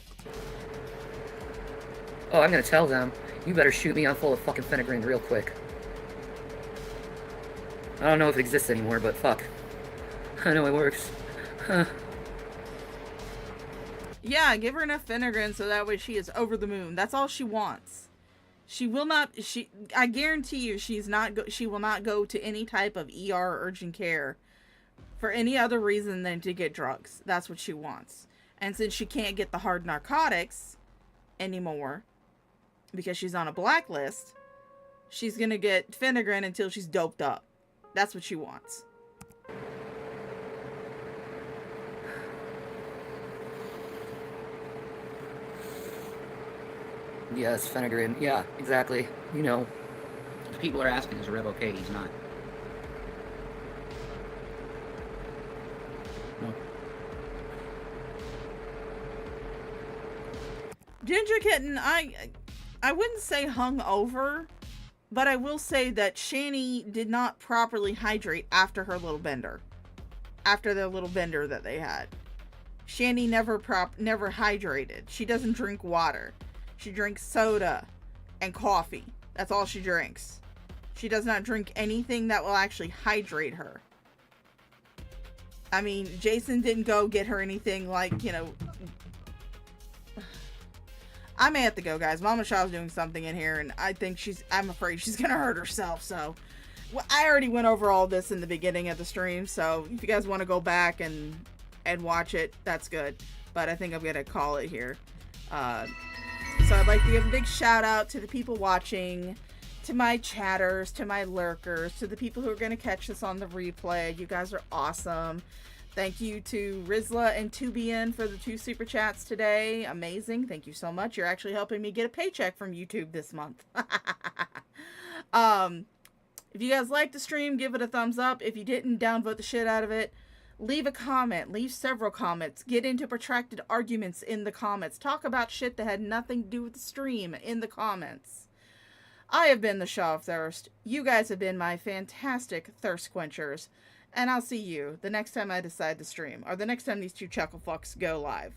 Oh, I'm gonna tell them. You better shoot me. I'm full of fucking fenugreek real quick. I don't know if it exists anymore, but fuck. I know it works. Huh. Yeah, give her enough fenugreek so that way she is over the moon. That's all she wants. She will not. I guarantee you, she will not go to any type of ER or urgent care for any other reason than to get drugs. That's what she wants. And since she can't get the hard narcotics anymore because she's on a blacklist, she's gonna get fenugreek until she's doped up. That's what she wants. Yes, fenugreek. Yeah, exactly. You know. People are asking, is Rev okay? He's not. No. Ginger Kitten, I wouldn't say hung over, but I will say that Shanny did not properly hydrate after her little bender. After the little bender that they had. Shanny never hydrated. She doesn't drink water. She drinks soda and coffee. That's all she drinks. She does not drink anything that will actually hydrate her. I mean, Jason didn't go get her anything like, you know... I may have to go, guys. Mama Shaw's doing something in here, and I'm afraid she's gonna hurt herself, so... Well, I already went over all this in the beginning of the stream, so if you guys want to go back and watch it, that's good. But I think I'm gonna call it here. So I'd like to give a big shout out to the people watching, to my chatters, to my lurkers, to the people who are going to catch this on the replay. You guys are awesome. Thank you to Rizla and Tubian for the 2 super chats today. Amazing. Thank you so much. You're actually helping me get a paycheck from YouTube this month. If you guys liked the stream, give it a thumbs up. If you didn't, downvote the shit out of it. Leave a comment. Leave several comments. Get into protracted arguments in the comments. Talk about shit that had nothing to do with the stream in the comments. I have been the Shaw of Thirst. You guys have been my fantastic thirst quenchers. And I'll see you the next time I decide to stream. Or the next time these 2 chuckle fucks go live.